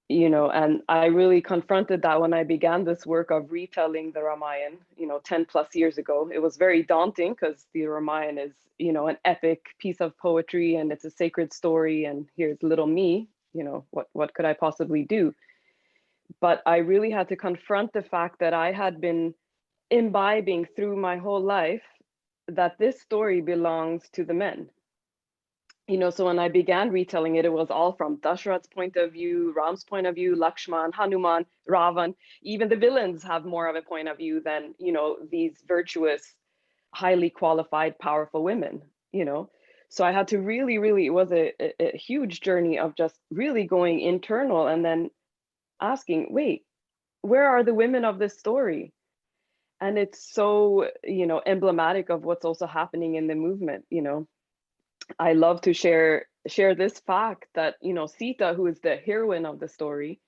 You know, and I really confronted that when I began this work of retelling the Ramayana, you know, 10 plus years ago. It was very daunting because the Ramayana is, you know, an epic piece of poetry and it's a sacred story. And here's little me, you know, what could I possibly do? But I really had to confront the fact that I had been imbibing through my whole life that this story belongs to the men. You know, so when I began retelling it, it was all from Dashrath's point of view, Ram's point of view, Lakshman, Hanuman, Ravan. Even the villains have more of a point of view than, you know, these virtuous, highly qualified, powerful women, you know. So I had to really, it was a huge journey of just really going internal and then asking, wait, where are the women of this story? And it's so, you know, emblematic of what's also happening in the movement. You know, I love to share this fact that, you know, Sita, who is the heroine of the story,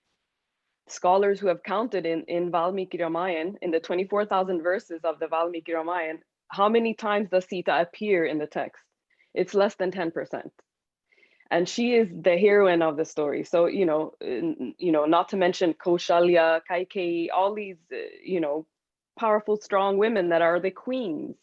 scholars who have counted in Valmiki Ramayana, in the 24,000 verses of the Valmiki Ramayana, how many times does Sita appear in the text? It's less than 10%. And she is the heroine of the story. So, you know, not to mention Kaushalya, Kaikeyi, all these, you know, powerful, strong women that are the queens.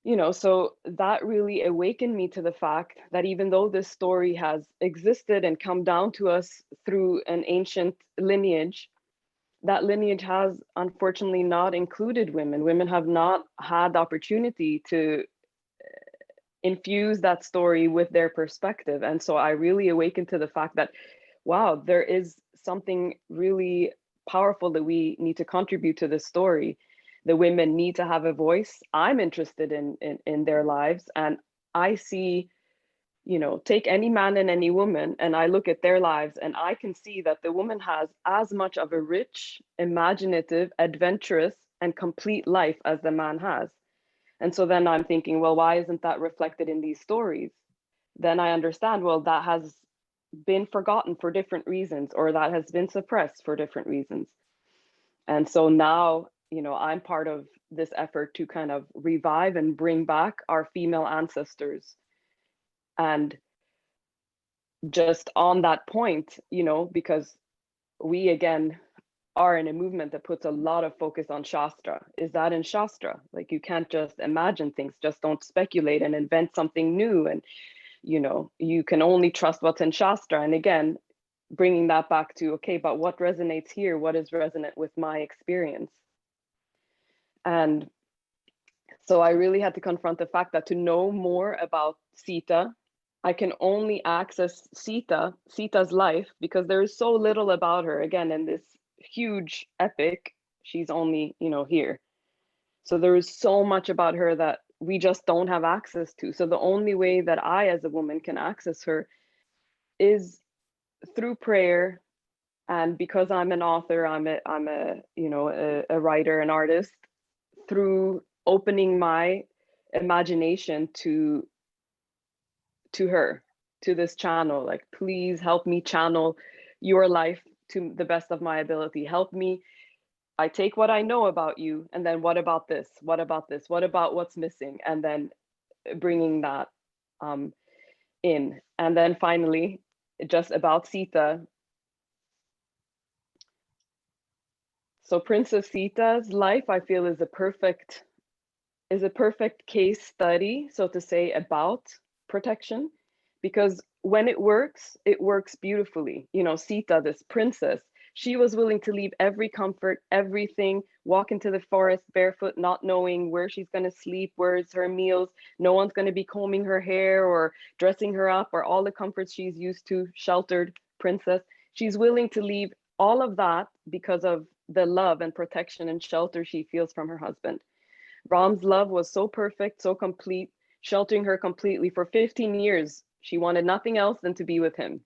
You know, so that really awakened me to the fact that even though this story has existed and come down to us through an ancient lineage, that lineage has unfortunately not included women. Women have not had the opportunity to infuse that story with their perspective. And so I really awakened to the fact that, wow, there is something really powerful that we need to contribute to this story. The women need to have a voice. I'm interested in their lives. And I see, you know, take any man and any woman, and I look at their lives and I can see that the woman has as much of a rich, imaginative, adventurous, and complete life as the man has. And so then I'm thinking, well, why isn't that reflected in these stories? Then I understand, well, that has been forgotten for different reasons, or that has been suppressed for different reasons. And so now, you know, I'm part of this effort to kind of revive and bring back our female ancestors. And just on that point, you know, because we again are in a movement that puts a lot of focus on Shastra. Is that in Shastra? Like, you can't just imagine things, just don't speculate and invent something new. And, you know, you can only trust what's in Shastra. And again, bringing that back to, okay, but what resonates here? What is resonant with my experience? And so I really had to confront the fact that to know more about Sita, I can only access Sita's life, because there is so little about her. Again, in this huge epic, she's only, you know, here. So there is so much about her that we just don't have access to. So the only way that I, as a woman, can access her is through prayer. And because I'm an author, I'm a you know, a writer, an artist, through opening my imagination to her, to this channel. Like, please help me channel your life to the best of my ability. Help me. I take what I know about you, and then what about this? What about this? What about what's missing? And then bringing that in. And then finally, just about Sita. So Princess Sita's life, I feel, is a perfect case study, so to say, about protection, because when it works beautifully. You know, Sita, this princess, she was willing to leave every comfort, everything, walk into the forest barefoot, not knowing where she's going to sleep, where's her meals, no one's going to be combing her hair or dressing her up, or all the comforts she's used to, sheltered princess. She's willing to leave all of that because of the love and protection and shelter she feels from her husband. Ram's love was so perfect, so complete, sheltering her completely for 15 years. She wanted nothing else than to be with him.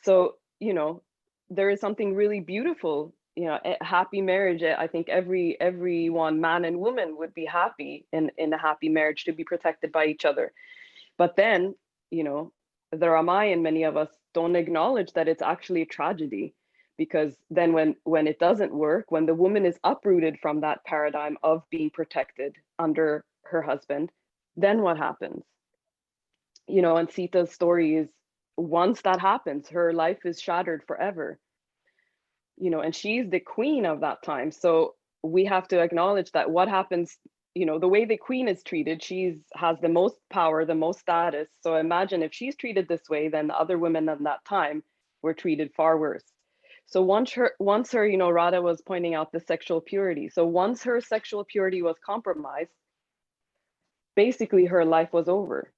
So, you know, there is something really beautiful, you know, a happy marriage. I think everyone, man and woman, would be happy in a happy marriage, to be protected by each other. But then, you know, the Ramayana, many of us don't acknowledge that it's actually a tragedy. Because then when it doesn't work, when the woman is uprooted from that paradigm of being protected under her husband, then what happens? You know, and Sita's story is, once that happens, her life is shattered forever. You know, and she's the queen of that time. So we have to acknowledge that what happens, you know, the way the queen is treated, has the most power, the most status. So imagine if she's treated this way, then the other women in that time were treated far worse. So once her, you know, Radha was pointing out the sexual purity. So once her sexual purity was compromised, basically her life was over.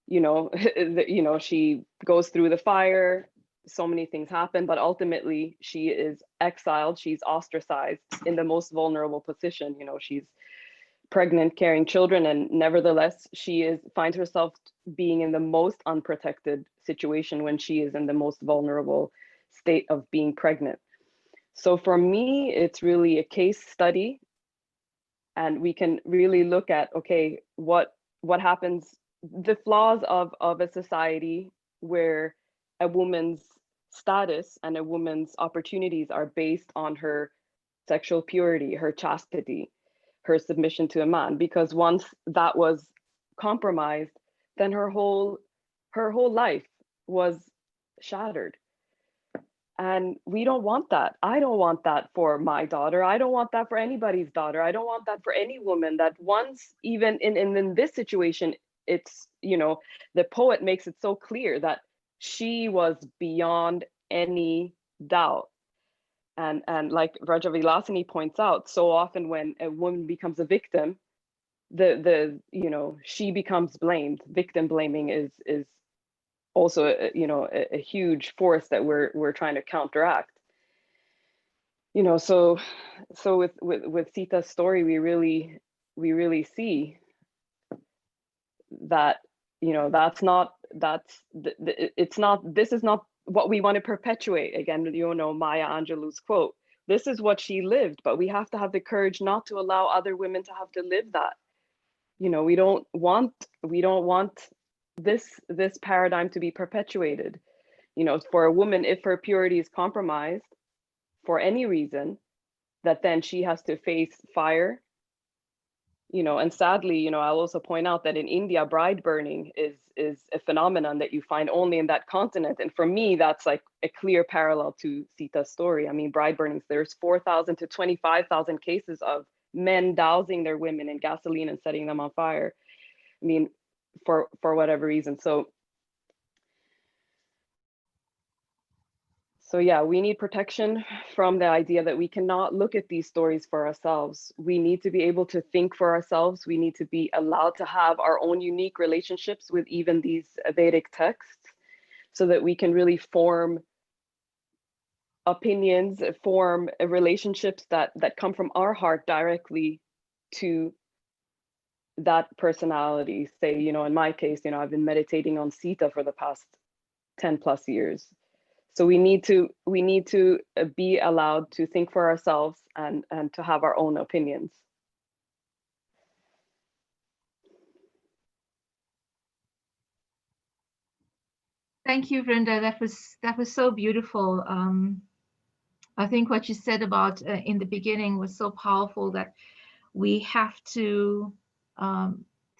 You know, you know, she goes through the fire, so many things happen, but ultimately she is exiled, she's ostracized in the most vulnerable position. You know, she's pregnant, carrying children, and nevertheless, she finds herself being in the most unprotected situation when she is in the most vulnerable state of being pregnant. So for me, it's really a case study, and we can really look at, okay, what happens, the flaws of a society where a woman's status and a woman's opportunities are based on her sexual purity, her chastity, her submission to a man. Because once that was compromised, then her whole life was shattered. And we don't want that. I don't want that for my daughter. I don't want that for anybody's daughter. I don't want that for any woman. That once, even in this situation, it's, you know, the poet makes it so clear that she was beyond any doubt. And like Vraja Vilasini points out, so often when a woman becomes a victim, the you know, she becomes blamed. Victim blaming is also a huge force that we're trying to counteract. You know, so with Sita's story, we really see that, you know, this is not what we want to perpetuate. Again, you know, Maya Angelou's quote, this is what she lived, but we have to have the courage not to allow other women to have to live that. You know, we don't want this paradigm to be perpetuated. You know, for a woman, if her purity is compromised for any reason, that then she has to face fire. You know, and sadly, you know, I'll also point out that in India, bride burning is a phenomenon that you find only in that continent. And for me, that's like a clear parallel to Sita's story. I mean, bride burnings, there's 4,000 to 25,000 cases of men dousing their women in gasoline and setting them on fire. I mean, for whatever reason. So yeah, we need protection from the idea that we cannot look at these stories for ourselves. We need to be able to think for ourselves. We need to be allowed to have our own unique relationships with even these Vedic texts, so that we can really form opinions, form relationships that come from our heart directly to that personality. Say, you know, in my case, you know, I've been meditating on Sita for the past 10 plus years. So we need to be allowed to think for ourselves and to have our own opinions. Thank you, Vrinda. That was so beautiful. I think what you said about in the beginning was so powerful, that we have to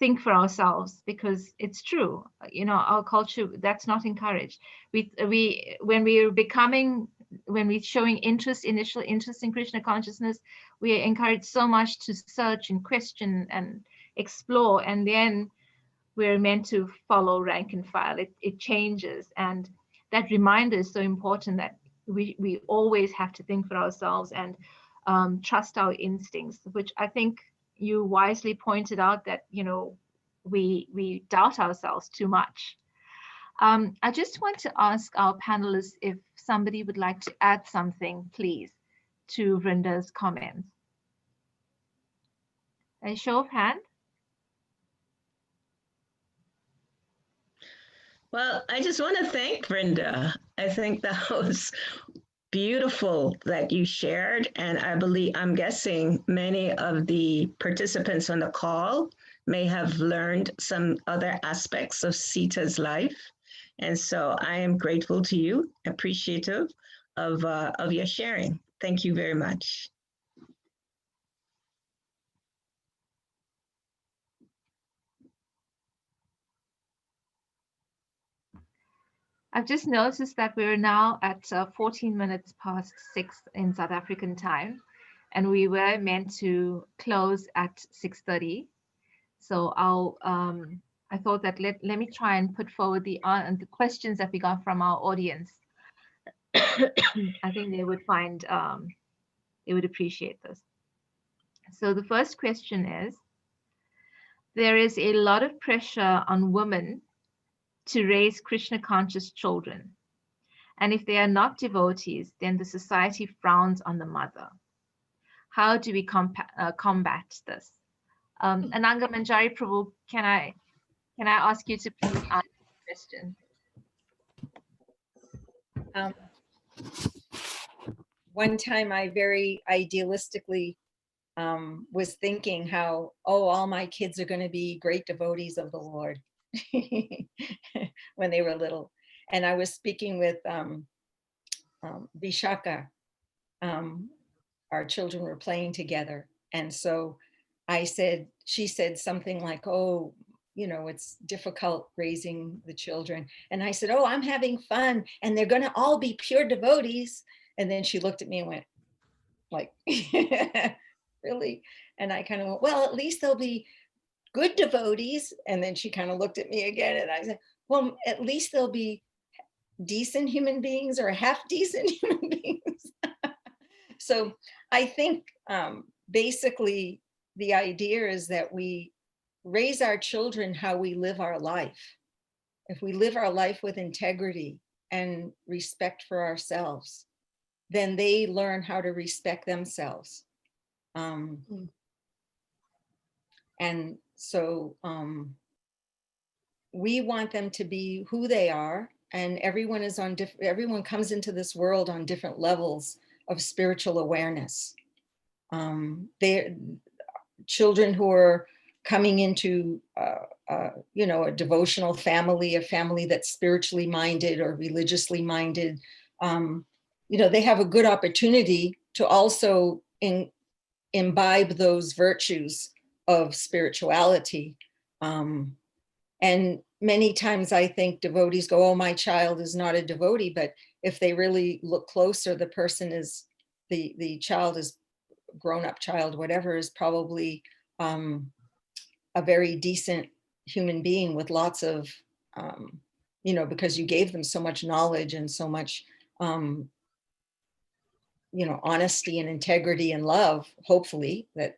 think for ourselves, because it's true. You know, our culture, that's not encouraged. When we're showing initial interest in Krishna consciousness, we are encouraged so much to search and question and explore, and then we're meant to follow rank and file. It changes, and that reminder is so important, that we always have to think for ourselves and trust our instincts, which I think you wisely pointed out, that, you know, we doubt ourselves too much. I just want to ask our panelists if somebody would like to add something, please, to Vrinda's comments. A show of hand. Well, I just want to thank Vrinda. I think that was beautiful that you shared. And I'm guessing many of the participants on the call may have learned some other aspects of Sita's life. And so I am grateful to you, appreciative of your sharing. Thank you very much. I've just noticed that we're now at 14 minutes past 6 in South African time, and we were meant to close at 6:30. So I thought that let me try and put forward the questions that we got from our audience. I think they would find, they would appreciate this. So the first question is, there is a lot of pressure on women to raise Krishna conscious children, and if they are not devotees, then the society frowns on the mother. How do we combat this? Ananga Manjari Prabhu, can I ask you to please answer the question? one time I very idealistically was thinking how, oh, all my kids are going to be great devotees of the Lord when they were little. And I was speaking with Vishaka. Our children were playing together. And so she said something like, oh, you know, it's difficult raising the children. And I said, oh, I'm having fun and they're going to all be pure devotees. And then she looked at me and went like, really? And I kind of went, well, at least they'll be good devotees. And then she kind of looked at me again and I said, well, at least they'll be decent human beings or half decent human beings. So I think basically the idea is that we raise our children how we live our life. If we live our life with integrity and respect for ourselves, then they learn how to respect themselves. And so we want them to be who they are, and everyone is on everyone comes into this world on different levels of spiritual awareness. They're children who are coming into you know, a devotional family, a family that's spiritually minded or religiously minded. You know, they have a good opportunity to also imbibe those virtues of spirituality. And many times I think devotees go, oh, my child is not a devotee, but if they really look closer, the person is, the child is grown-up child, whatever, is probably a very decent human being with lots of, you know, because you gave them so much knowledge and so much, you know, honesty and integrity and love, hopefully, that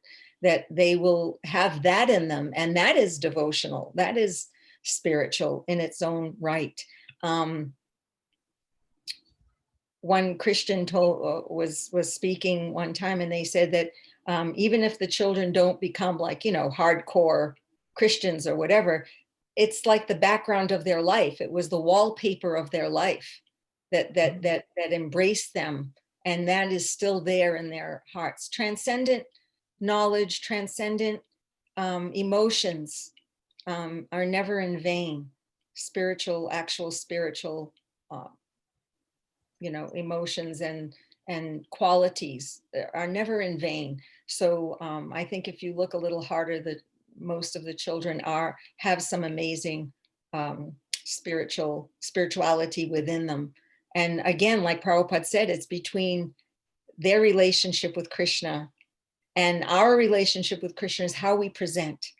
they will have that in them. And that is devotional, that is spiritual in its own right. One Christian was speaking one time, and they said that even if the children don't become like, you know, hardcore Christians or whatever, it's like the background of their life. It was the wallpaper of their life that embraced them, and that is still there in their hearts. Transcendent knowledge, transcendent emotions are never in vain. Spiritual, actual spiritual, you know, emotions and qualities are never in vain. So I think if you look a little harder, that most of the children have some amazing spirituality within them. And again, like Prabhupada said, it's between their relationship with Krishna and our relationship with Krishna is how we present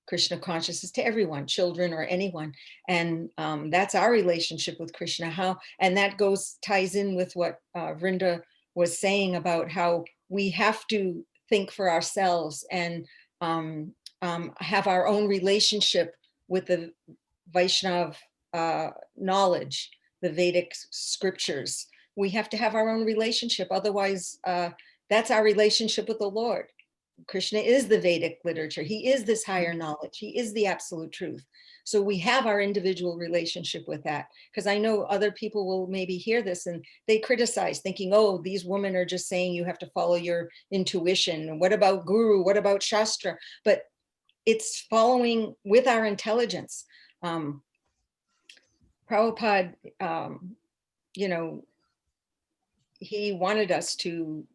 Krishna consciousness to everyone, children or anyone. And that's our relationship with Krishna. And that ties in with what Vrinda was saying about how we have to think for ourselves and have our own relationship with the Vaishnava knowledge, the Vedic scriptures. We have to have our own relationship. Otherwise, that's our relationship with the Lord. Krishna is the Vedic literature. He is this higher knowledge. He is the absolute truth. So we have our individual relationship with that. Because I know other people will maybe hear this and they criticize, thinking, oh, these women are just saying you have to follow your intuition. What about Guru? What about Shastra? But it's following with our intelligence. Prabhupada, you know, he wanted us to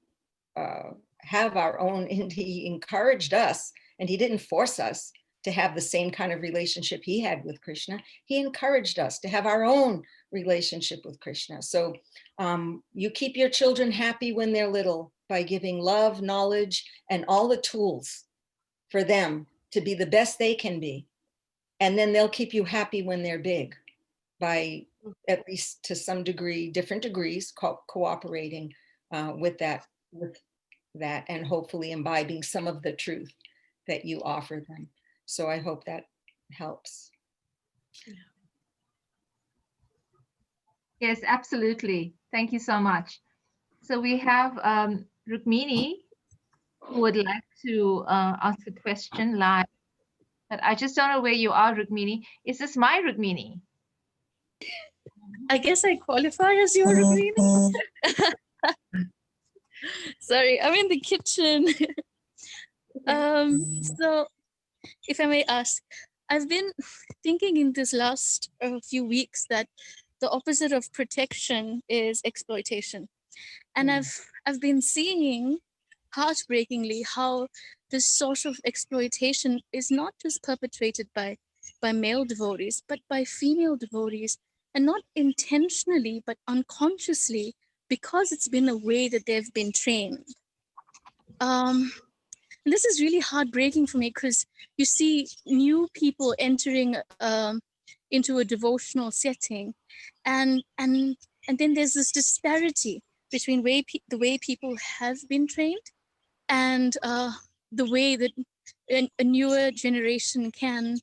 have our own, and he encouraged us, and he didn't force us to have the same kind of relationship he had with Krishna. He encouraged us to have our own relationship with Krishna. So you keep your children happy when they're little by giving love, knowledge, and all the tools for them to be the best they can be. And then they'll keep you happy when they're big by, at least to some degree, different degrees, cooperating with that, and hopefully imbibing some of the truth that you offer them. So I hope that helps. Yes, absolutely. Thank you so much. So we have Rukmini, who would like to ask a question live, but I just don't know where you are, Rukmini. Is this my Rukmini? I guess I qualify as your Rukmini. Sorry, I'm in the kitchen. So if I may ask, I've been thinking in this last few weeks that the opposite of protection is exploitation. And I've been seeing heartbreakingly how this sort of exploitation is not just perpetrated by male devotees, but by female devotees, and not intentionally, but unconsciously, because it's been a way that they've been trained. And this is really heartbreaking for me, because you see new people entering into a devotional setting, and then there's this disparity between the way people have been trained and the way that a newer generation can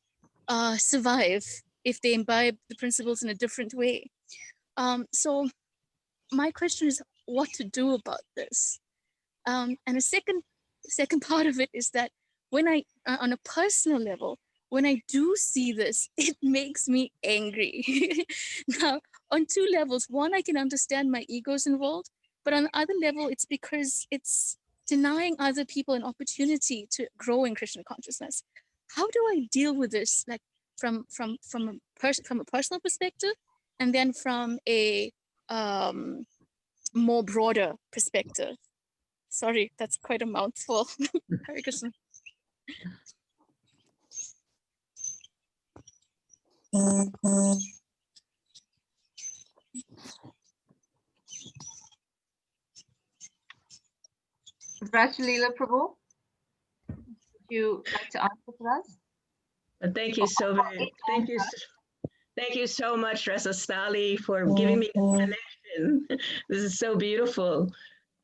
survive if they imbibe the principles in a different way. So my question is what to do about this. And a second part of it is that when I, on a personal level, when I do see this, it makes me angry. Now, on two levels. One, I can understand my ego's involved, but on the other level, it's because it's denying other people an opportunity to grow in Krishna consciousness. How do I deal with this, like from a personal perspective, and then from a more broader perspective? Sorry, that's quite a mouthful. Hare Krishna. Rajalillah Prabhu, would you like to answer for us? Thank you so very. Thank you so much, Rasastali, for giving me the connection. This is so beautiful.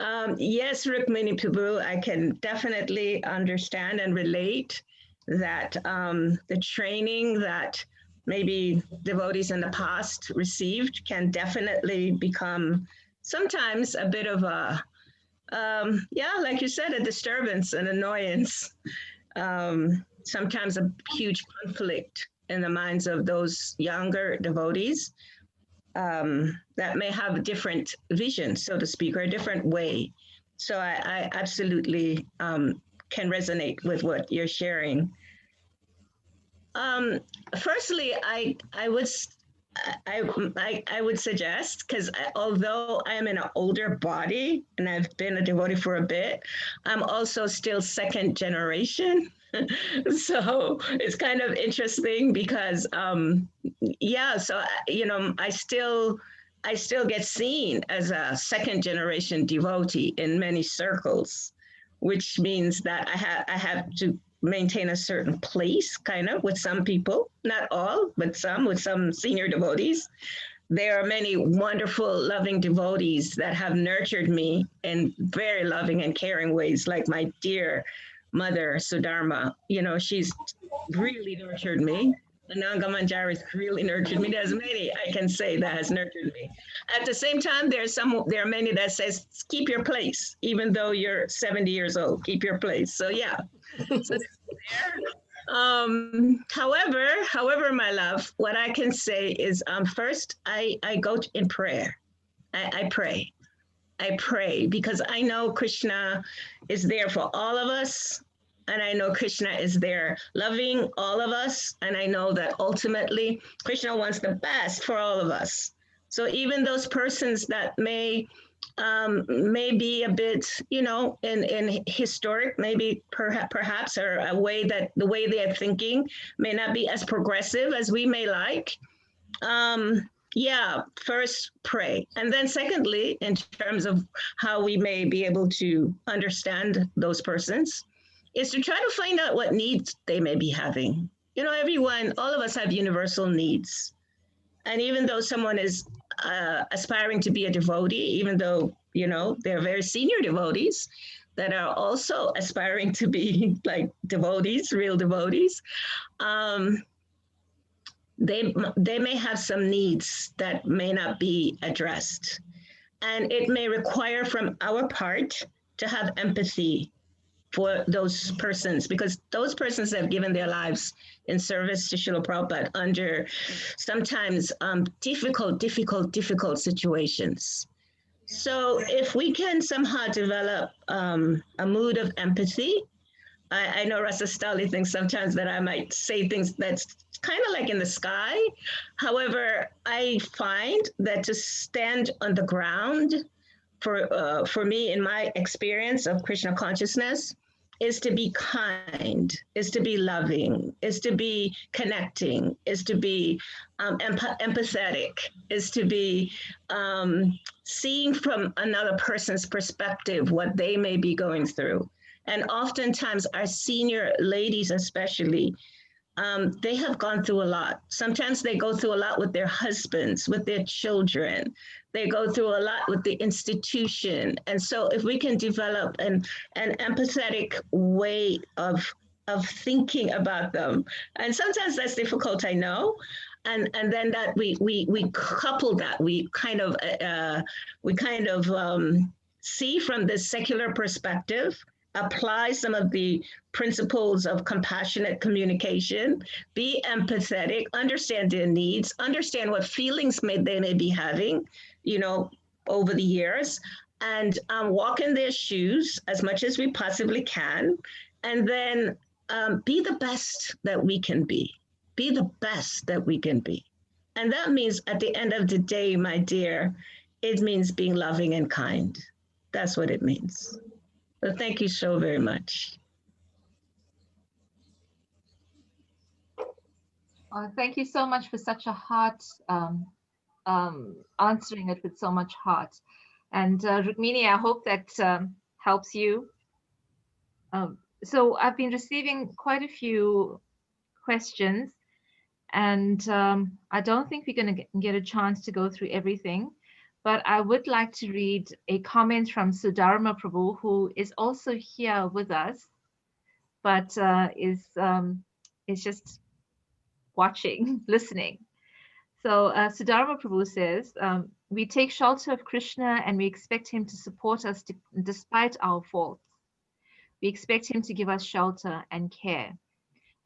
Yes, Rukmini Prabhu, I can definitely understand and relate that the training that maybe devotees in the past received can definitely become sometimes a bit of a, like you said, a disturbance, an annoyance, sometimes a huge conflict in the minds of those younger devotees that may have a different vision, so to speak, or a different way. So I absolutely can resonate with what you're sharing. Firstly, I would suggest, because although I am in an older body and I've been a devotee for a bit, I'm also still second generation. So it's kind of interesting because, so, I still get seen as a second generation devotee in many circles, which means that I have to maintain a certain place kind of with some people, not all, but some, with some senior devotees. There are many wonderful, loving devotees that have nurtured me in very loving and caring ways, like my dear mother, Siddharma. She's really nurtured me. Ananga Manjari has really nurtured me. There's many I can say that has nurtured me. At the same time, there are many that says, keep your place, even though you're 70 years old, keep your place. So yeah. So there. However, my love, what I can say is first, I go in prayer. I pray. I pray because I know Krishna is there for all of us. And I know Krishna is there loving all of us. And I know that ultimately Krishna wants the best for all of us. So even those persons that may be a bit, in historic, maybe perhaps, or the way they are thinking may not be as progressive as we may like. First pray. And then secondly, in terms of how we may be able to understand those persons, is to try to find out what needs they may be having. All of us have universal needs. And even though someone is aspiring to be a devotee, even though, they're very senior devotees that are also aspiring to be like devotees, real devotees, they may have some needs that may not be addressed. And it may require from our part to have empathy for those persons, because those persons have given their lives in service to Srila Prabhupada under sometimes difficult situations. So if we can somehow develop a mood of empathy, I know Rasa Stali thinks sometimes that I might say things that's kind of like in the sky. However, I find that to stand on the ground for me, in my experience of Krishna consciousness, is to be kind, is to be loving, is to be connecting, is to be empathetic, is to be seeing from another person's perspective what they may be going through. And oftentimes our senior ladies especially, they have gone through a lot. Sometimes they go through a lot with their husbands, with their children. They go through a lot with the institution. And so if we can develop an empathetic way of thinking about them, and sometimes that's difficult, I know. And then that we couple that, we kind of see from this secular perspective, apply some of the principles of compassionate communication, be empathetic, understand their needs, understand what feelings they may be having, over the years, and walk in their shoes as much as we possibly can, and then be the best that we can be. Be the best that we can be. And that means at the end of the day, my dear, it means being loving and kind. That's what it means. So thank you so very much. Thank you so much for such a heart, answering it with so much heart. And Rukmini, I hope that helps you. So I've been receiving quite a few questions, and I don't think we're going to get a chance to go through everything. But I would like to read a comment from Siddharma Prabhu, who is also here with us, but is just watching, listening. So Siddharma Prabhu says, we take shelter of Krishna and we expect him to support us despite our faults. We expect him to give us shelter and care.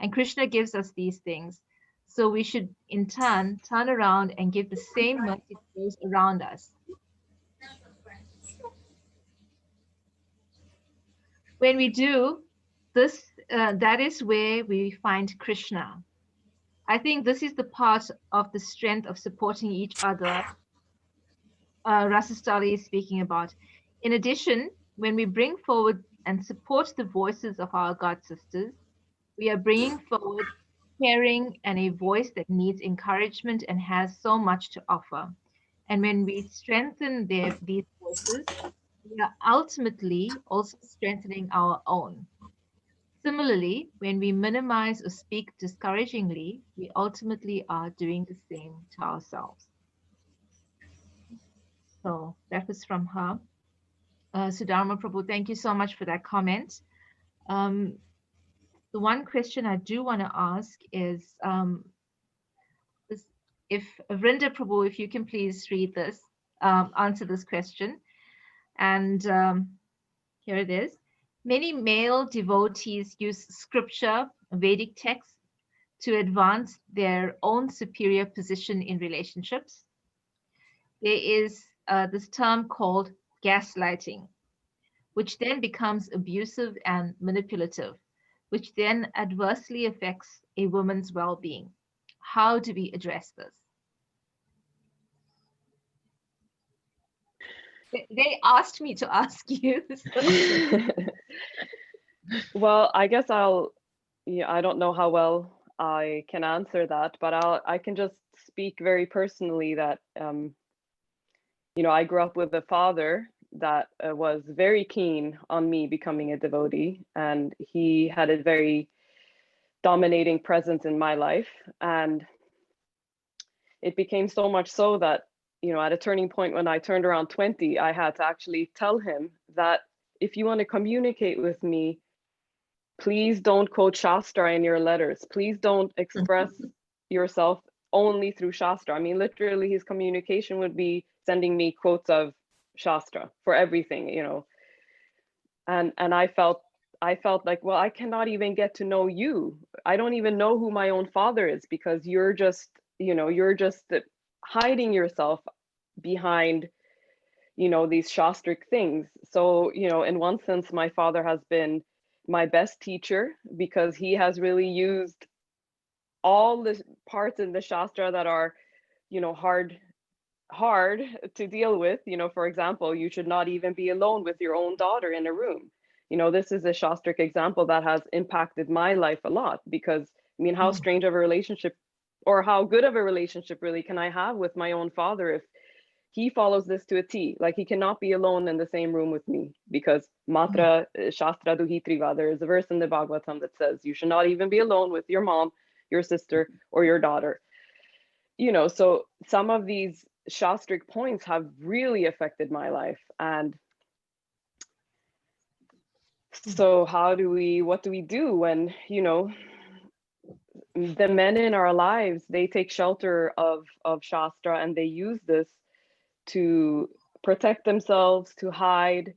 And Krishna gives us these things. So we should, in turn around and give the same mercy to those around us. When we do this, that is where we find Krishna. I think this is the part of the strength of supporting each other Rasastali is speaking about. In addition, when we bring forward and support the voices of our God sisters, we are bringing forward caring and a voice that needs encouragement and has so much to offer. And when we strengthen these voices, we are ultimately also strengthening our own. Similarly, when we minimize or speak discouragingly, we ultimately are doing the same to ourselves. So that was from her. Siddharma Prabhu, thank you so much for that comment. The one question I do want to ask is, if Vrinda Prabhu, if you can please read this, answer this question. And here it is. Many male devotees use scripture, Vedic texts, to advance their own superior position in relationships. There is this term called gaslighting, which then becomes abusive and manipulative, which then adversely affects a woman's well-being. How do we address this? They asked me to ask you. Well, I guess I don't know how well I can answer that, but I can just speak very personally that, I grew up with a father that was very keen on me becoming a devotee, and he had a very dominating presence in my life. And it became so much so that, at a turning point when I turned around 20, I had to actually tell him that if you want to communicate with me, please don't quote Shastra in your letters. Please don't express yourself only through Shastra. I mean, literally his communication would be sending me quotes of Shastra for everything, And I felt like, well, I cannot even get to know you. I don't even know who my own father is, because you're just hiding yourself behind, you know, these shastric things. So, you know, in one sense, my father has been my best teacher because he has really used all the parts in the Shastra that are, you know, hard to deal with. You know, for example, you should not even be alone with your own daughter in a room. You know, this is a Shastric example that has impacted my life a lot, because I mean, how strange of a relationship, or how good of a relationship really can I have with my own father if he follows this to a T? Like, he cannot be alone in the same room with me, because Matra Shastra Duhitriva, there is a verse in the Bhagavatam that says you should not even be alone with your mom, your sister, or your daughter. You know, so some of these Shastric points have really affected my life. And so what do we do when, you know, the men in our lives, they take shelter of Shastra, and they use this to protect themselves, to hide,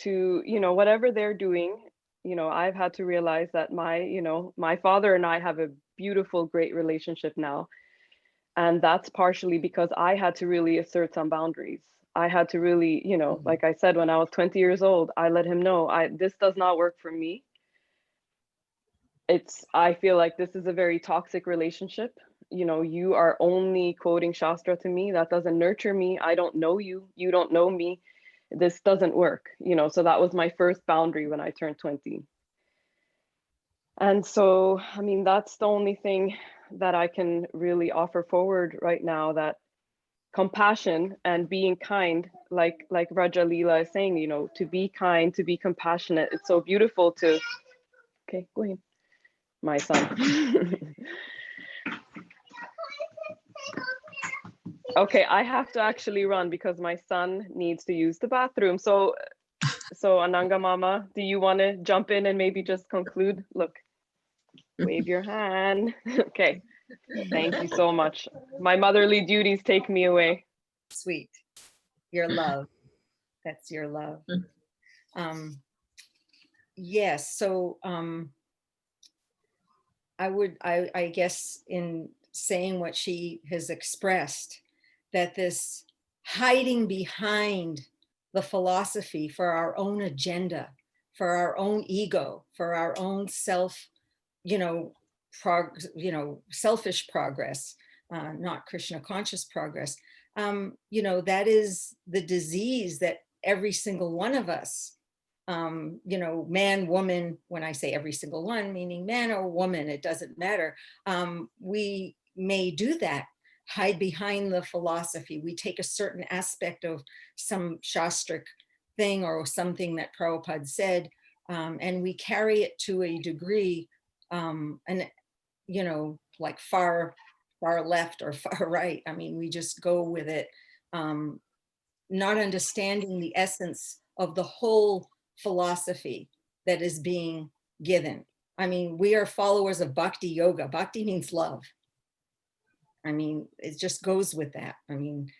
to, you know, whatever they're doing. You know, I've had to realize that my father and I have a beautiful, great relationship now. And that's partially because I had to really assert some boundaries. I had to really, you know, like I said, when I was 20 years old, I let him know, this does not work for me. I feel like this is a very toxic relationship. You know, you are only quoting Shastra to me. That doesn't nurture me. I don't know you. You don't know me. This doesn't work, you know. So that was my first boundary when I turned 20. And so, I mean, that's the only thing that I can really offer forward right now, that compassion and being kind, like Rajalillah is saying, you know, to be kind, to be compassionate. It's so beautiful to, okay, go ahead, my son. Okay, I have to actually run because my son needs to use the bathroom. So Ananga Mama, do you want to jump in and maybe just conclude? Look, wave your hand. Okay, thank you so much. My motherly duties take me away. Sweet, your love. That's your love. Yes, so I guess in saying what she has expressed, that this hiding behind the philosophy for our own agenda, for our own ego, for our own self, selfish progress, not Krishna conscious progress. That is the disease that every single one of us, man, woman, when I say every single one, meaning man or woman, it doesn't matter. We may do that, hide behind the philosophy. We take a certain aspect of some Shastric thing or something that Prabhupada said, and we carry it to a degree, like far left or far right. I mean, we just go with it, not understanding the essence of the whole philosophy that is being given. I mean, we are followers of Bhakti Yoga. Bhakti means love. I mean, it just goes with that. I mean,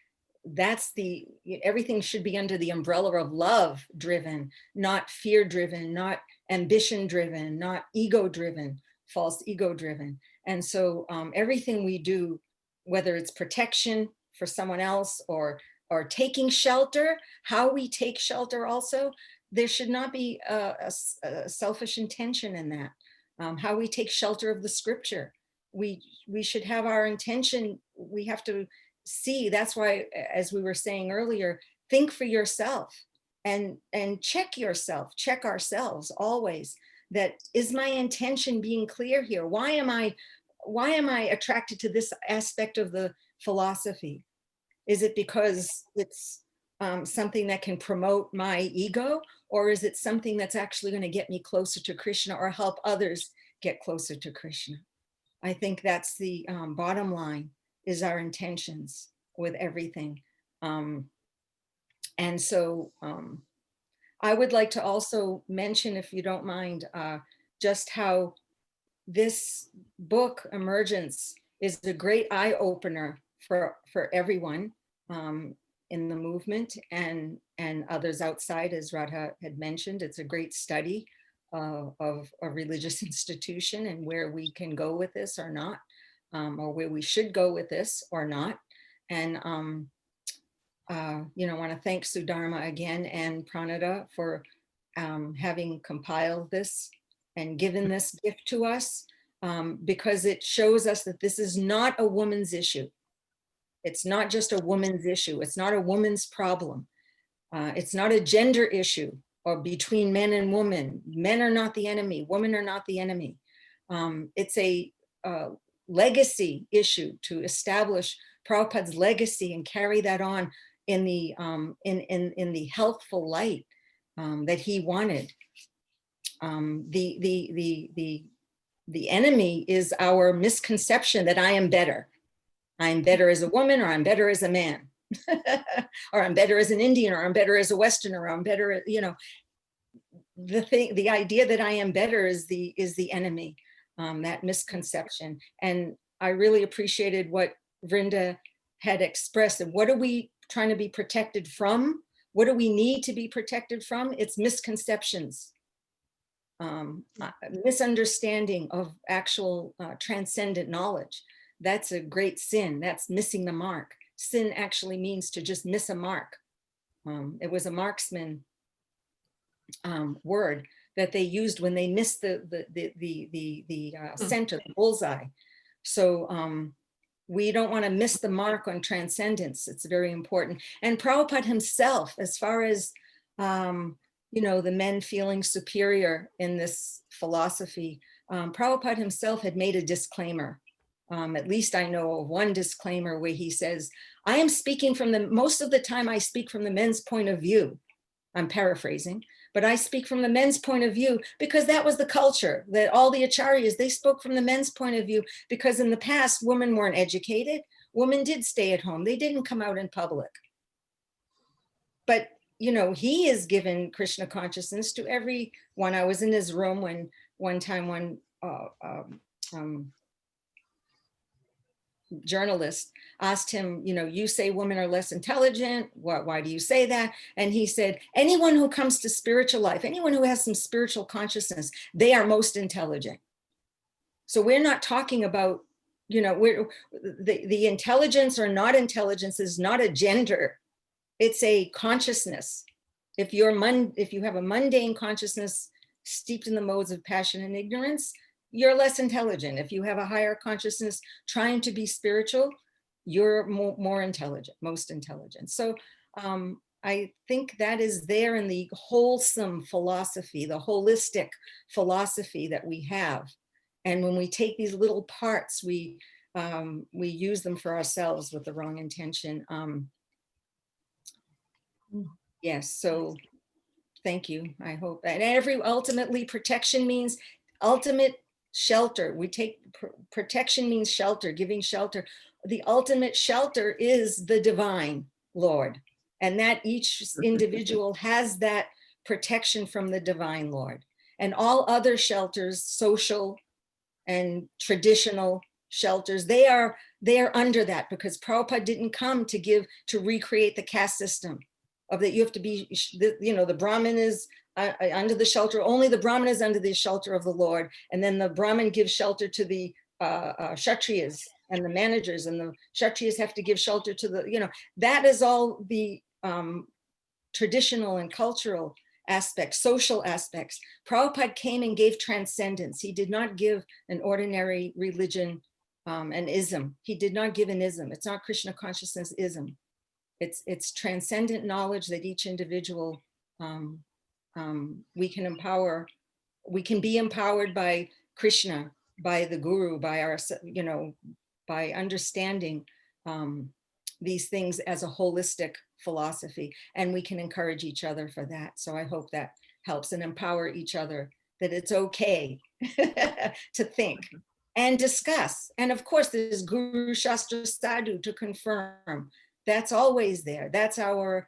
everything should be under the umbrella of love driven, not fear driven, not ambition driven, not ego driven, false ego driven. And so everything we do, whether it's protection for someone else or taking shelter, how we take shelter also, there should not be a selfish intention in that. How we take shelter of the scripture, we should have our intention. We have to see. That's why, as we were saying earlier, think for yourself and check yourself, check ourselves always. That is my intention being clear here? Why am I attracted to this aspect of the philosophy? Is it because it's something that can promote my ego, or is it something that's actually going to get me closer to Krishna or help others get closer to Krishna? I think that's the bottom line, is our intentions with everything. And so I would like to also mention, if you don't mind, just how this book, Emergence, is a great eye opener for everyone in the movement and others outside, as Radha had mentioned. It's a great study of a religious institution and where we can go with this or not, or where we should go with this or not. And want to thank Siddharma again and Pranada for having compiled this and given this gift to us, because it shows us that this is not a woman's issue. It's not just a woman's issue. It's not a woman's problem. It's not a gender issue or between men and women. Men are not the enemy. Women are not the enemy. It's a legacy issue to establish Prabhupada's legacy and carry that on in the healthful light that he wanted. The enemy is our misconception that I am better. I'm better as a woman, or I'm better as a man, or I'm better as an Indian, or I'm better as a Westerner, or I'm better, the idea that I am better is the enemy, that misconception. And I really appreciated what Vrinda had expressed. And what are we trying to be protected from? What do we need to be protected from? It's misconceptions, misunderstanding of actual transcendent knowledge. That's a great sin. That's missing the mark. Sin actually means to just miss a mark. It was a marksman word that they used when they missed the center, the bullseye. So we don't want to miss the mark on transcendence. It's very important. And Prabhupada himself, as far as the men feeling superior in this philosophy, Prabhupada himself had made a disclaimer. At least I know of one disclaimer where he says, I am speaking most of the time I speak from the men's point of view. I'm paraphrasing, but I speak from the men's point of view because that was the culture, that all the acharyas, they spoke from the men's point of view, because in the past, women weren't educated. Women did stay at home. They didn't come out in public. But, he is given Krishna consciousness to everyone. I was in his room when one time journalist asked him, you say women are less intelligent. Why do you say that? And he said, anyone who comes to spiritual life, anyone who has some spiritual consciousness, they are most intelligent. So we're not talking about, the intelligence or not intelligence is not a gender. It's a consciousness. If you have a mundane consciousness steeped in the modes of passion and ignorance, you're less intelligent. If you have a higher consciousness trying to be spiritual, you're more intelligent, most intelligent. So I think that is there in the wholesome philosophy, the holistic philosophy that we have. And when we take these little parts, we use them for ourselves with the wrong intention. Yes, so thank you. I hope that. And ultimately, protection means ultimate shelter. We take protection means shelter, giving shelter. The ultimate shelter is the divine Lord, and that each individual has that protection from the divine Lord. And all other shelters, social and traditional shelters, they are under that, because Prabhupada didn't come to recreate the caste system of that you have to be, the Brahmin is under the shelter, only the Brahmin is under the shelter of the Lord. And then the Brahmin gives shelter to the Kshatriyas and the managers, and the Kshatriyas have to give shelter to the, that is all the traditional and cultural aspects, social aspects. Prabhupada came and gave transcendence. He did not give an ordinary religion, an ism. He did not give an ism. It's not Krishna consciousness ism. It's transcendent knowledge that each individual we can be empowered by Krishna, by the Guru, by our, by understanding these things as a holistic philosophy, and we can encourage each other for that. So I hope that helps, and empower each other that it's okay to think and discuss. And of course, there's Guru Shastra Sadhu to confirm. That's always there. That's our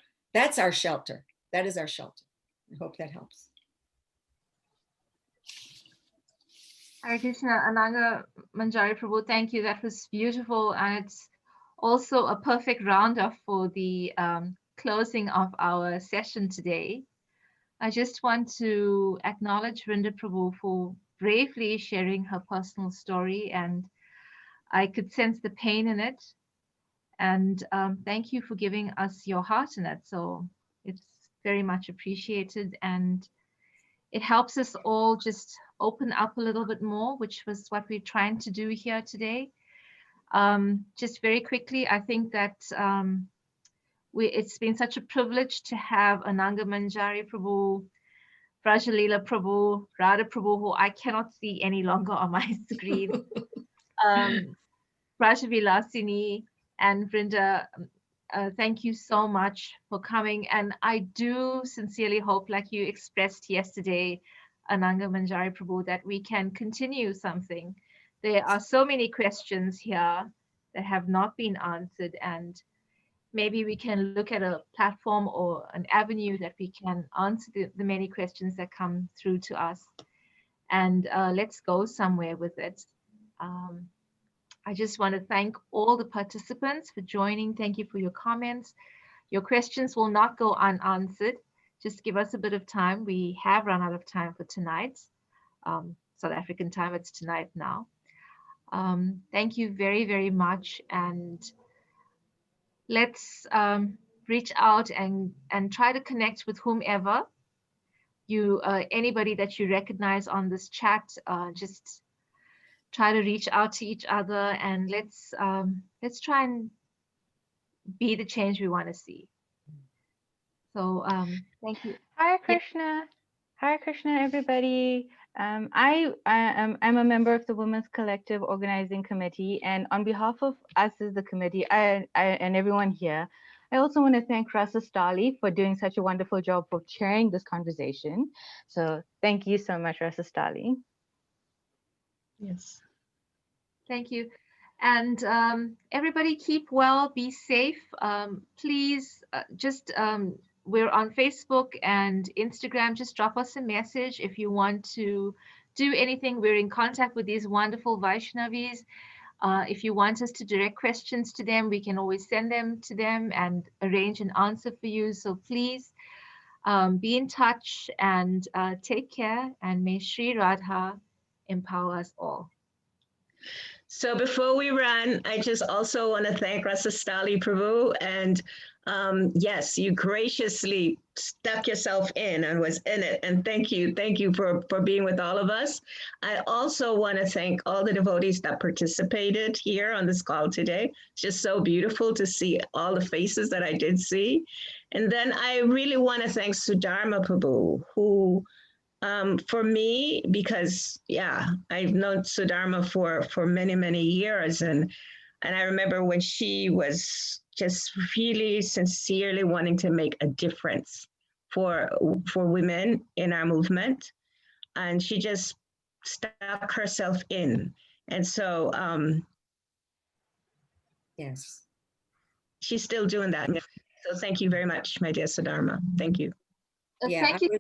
shelter. That is our shelter. I hope that helps. Hare Krishna, Ananga Manjari Prabhu, thank you. That was beautiful. And it's also a perfect roundup for the closing of our session today. I just want to acknowledge Vrinda Prabhu for bravely sharing her personal story, and I could sense the pain in it. And thank you for giving us your heart in it. So it's very much appreciated, and it helps us all just open up a little bit more, which was what we're trying to do here today. Just very quickly, I think that it's been such a privilege to have Ananga Manjari Prabhu, Rajalillah Prabhu, Radha Prabhu, who I cannot see any longer on my screen, Vraja Vilasini, and Vrinda. Thank you so much for coming. And I do sincerely hope, like you expressed yesterday, Ananga Manjari Prabhu, that we can continue something. There are so many questions here that have not been answered, and maybe we can look at a platform or an avenue that we can answer the many questions that come through to us. And let's go somewhere with it. I just want to thank all the participants for joining. Thank you for your comments. Your questions will not go unanswered. Just give us a bit of time. We have run out of time for tonight. South African time, it's tonight now. Thank you very, very much. And let's reach out and try to connect with whomever anybody that you recognize on this chat. Just try to reach out to each other, and let's try and be the change we want to see. So thank you. Hare Krishna. Hare Krishna, everybody. I'm a member of the Women's Collective Organizing Committee, and on behalf of us as the committee and everyone here, I also want to thank Rasa Stali for doing such a wonderful job for chairing this conversation. So thank you so much, Rasa Stali. Yes. Thank you. And everybody keep well, be safe. Please we're on Facebook and Instagram. Just drop us a message if you want to do anything. We're in contact with these wonderful Vaishnavis. If you want us to direct questions to them, we can always send them to them and arrange an answer for you. So please be in touch and take care, and may Sri Radha empower us all. So before we run, I just also want to thank Rasa Stali Prabhu. And yes, you graciously stuck yourself in and was in it. And thank you for being with all of us. I also want to thank all the devotees that participated here on this call today. It's just so beautiful to see all the faces that I did see. And then I really want to thank Siddharma Prabhu, who for me, because I've known Siddharma for many, many years. And I remember when she was just really sincerely wanting to make a difference for women in our movement. And she just stuck herself in. And so yes, she's still doing that. So thank you very much, my dear Siddharma. Thank you. Thank you.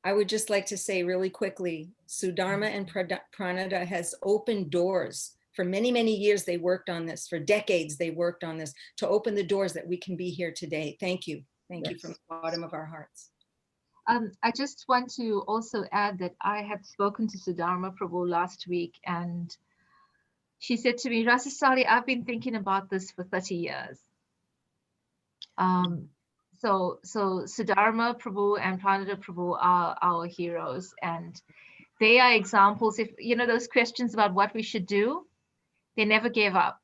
I would just like to say really quickly, Siddharma and Pranada has opened doors. For many, many years, they worked on this. For decades, they worked on this to open the doors that we can be here today. Thank you. Thank you from the bottom of our hearts. I just want to also add that I had spoken to Siddharma Prabhu last week, and she said to me, Rasa Stali, I've been thinking about this for 30 years. So Siddharma Prabhu and Pranada Prabhu are our heroes, and they are examples. If you know those questions about what we should do, they never gave up.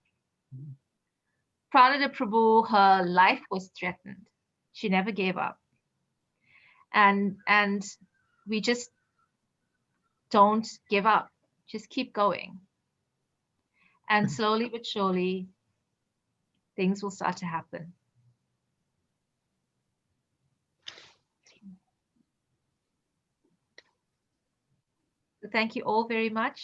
Pranada Prabhu, her life was threatened. She never gave up. And we just don't give up. Just keep going. And slowly but surely, things will start to happen. So thank you all very much.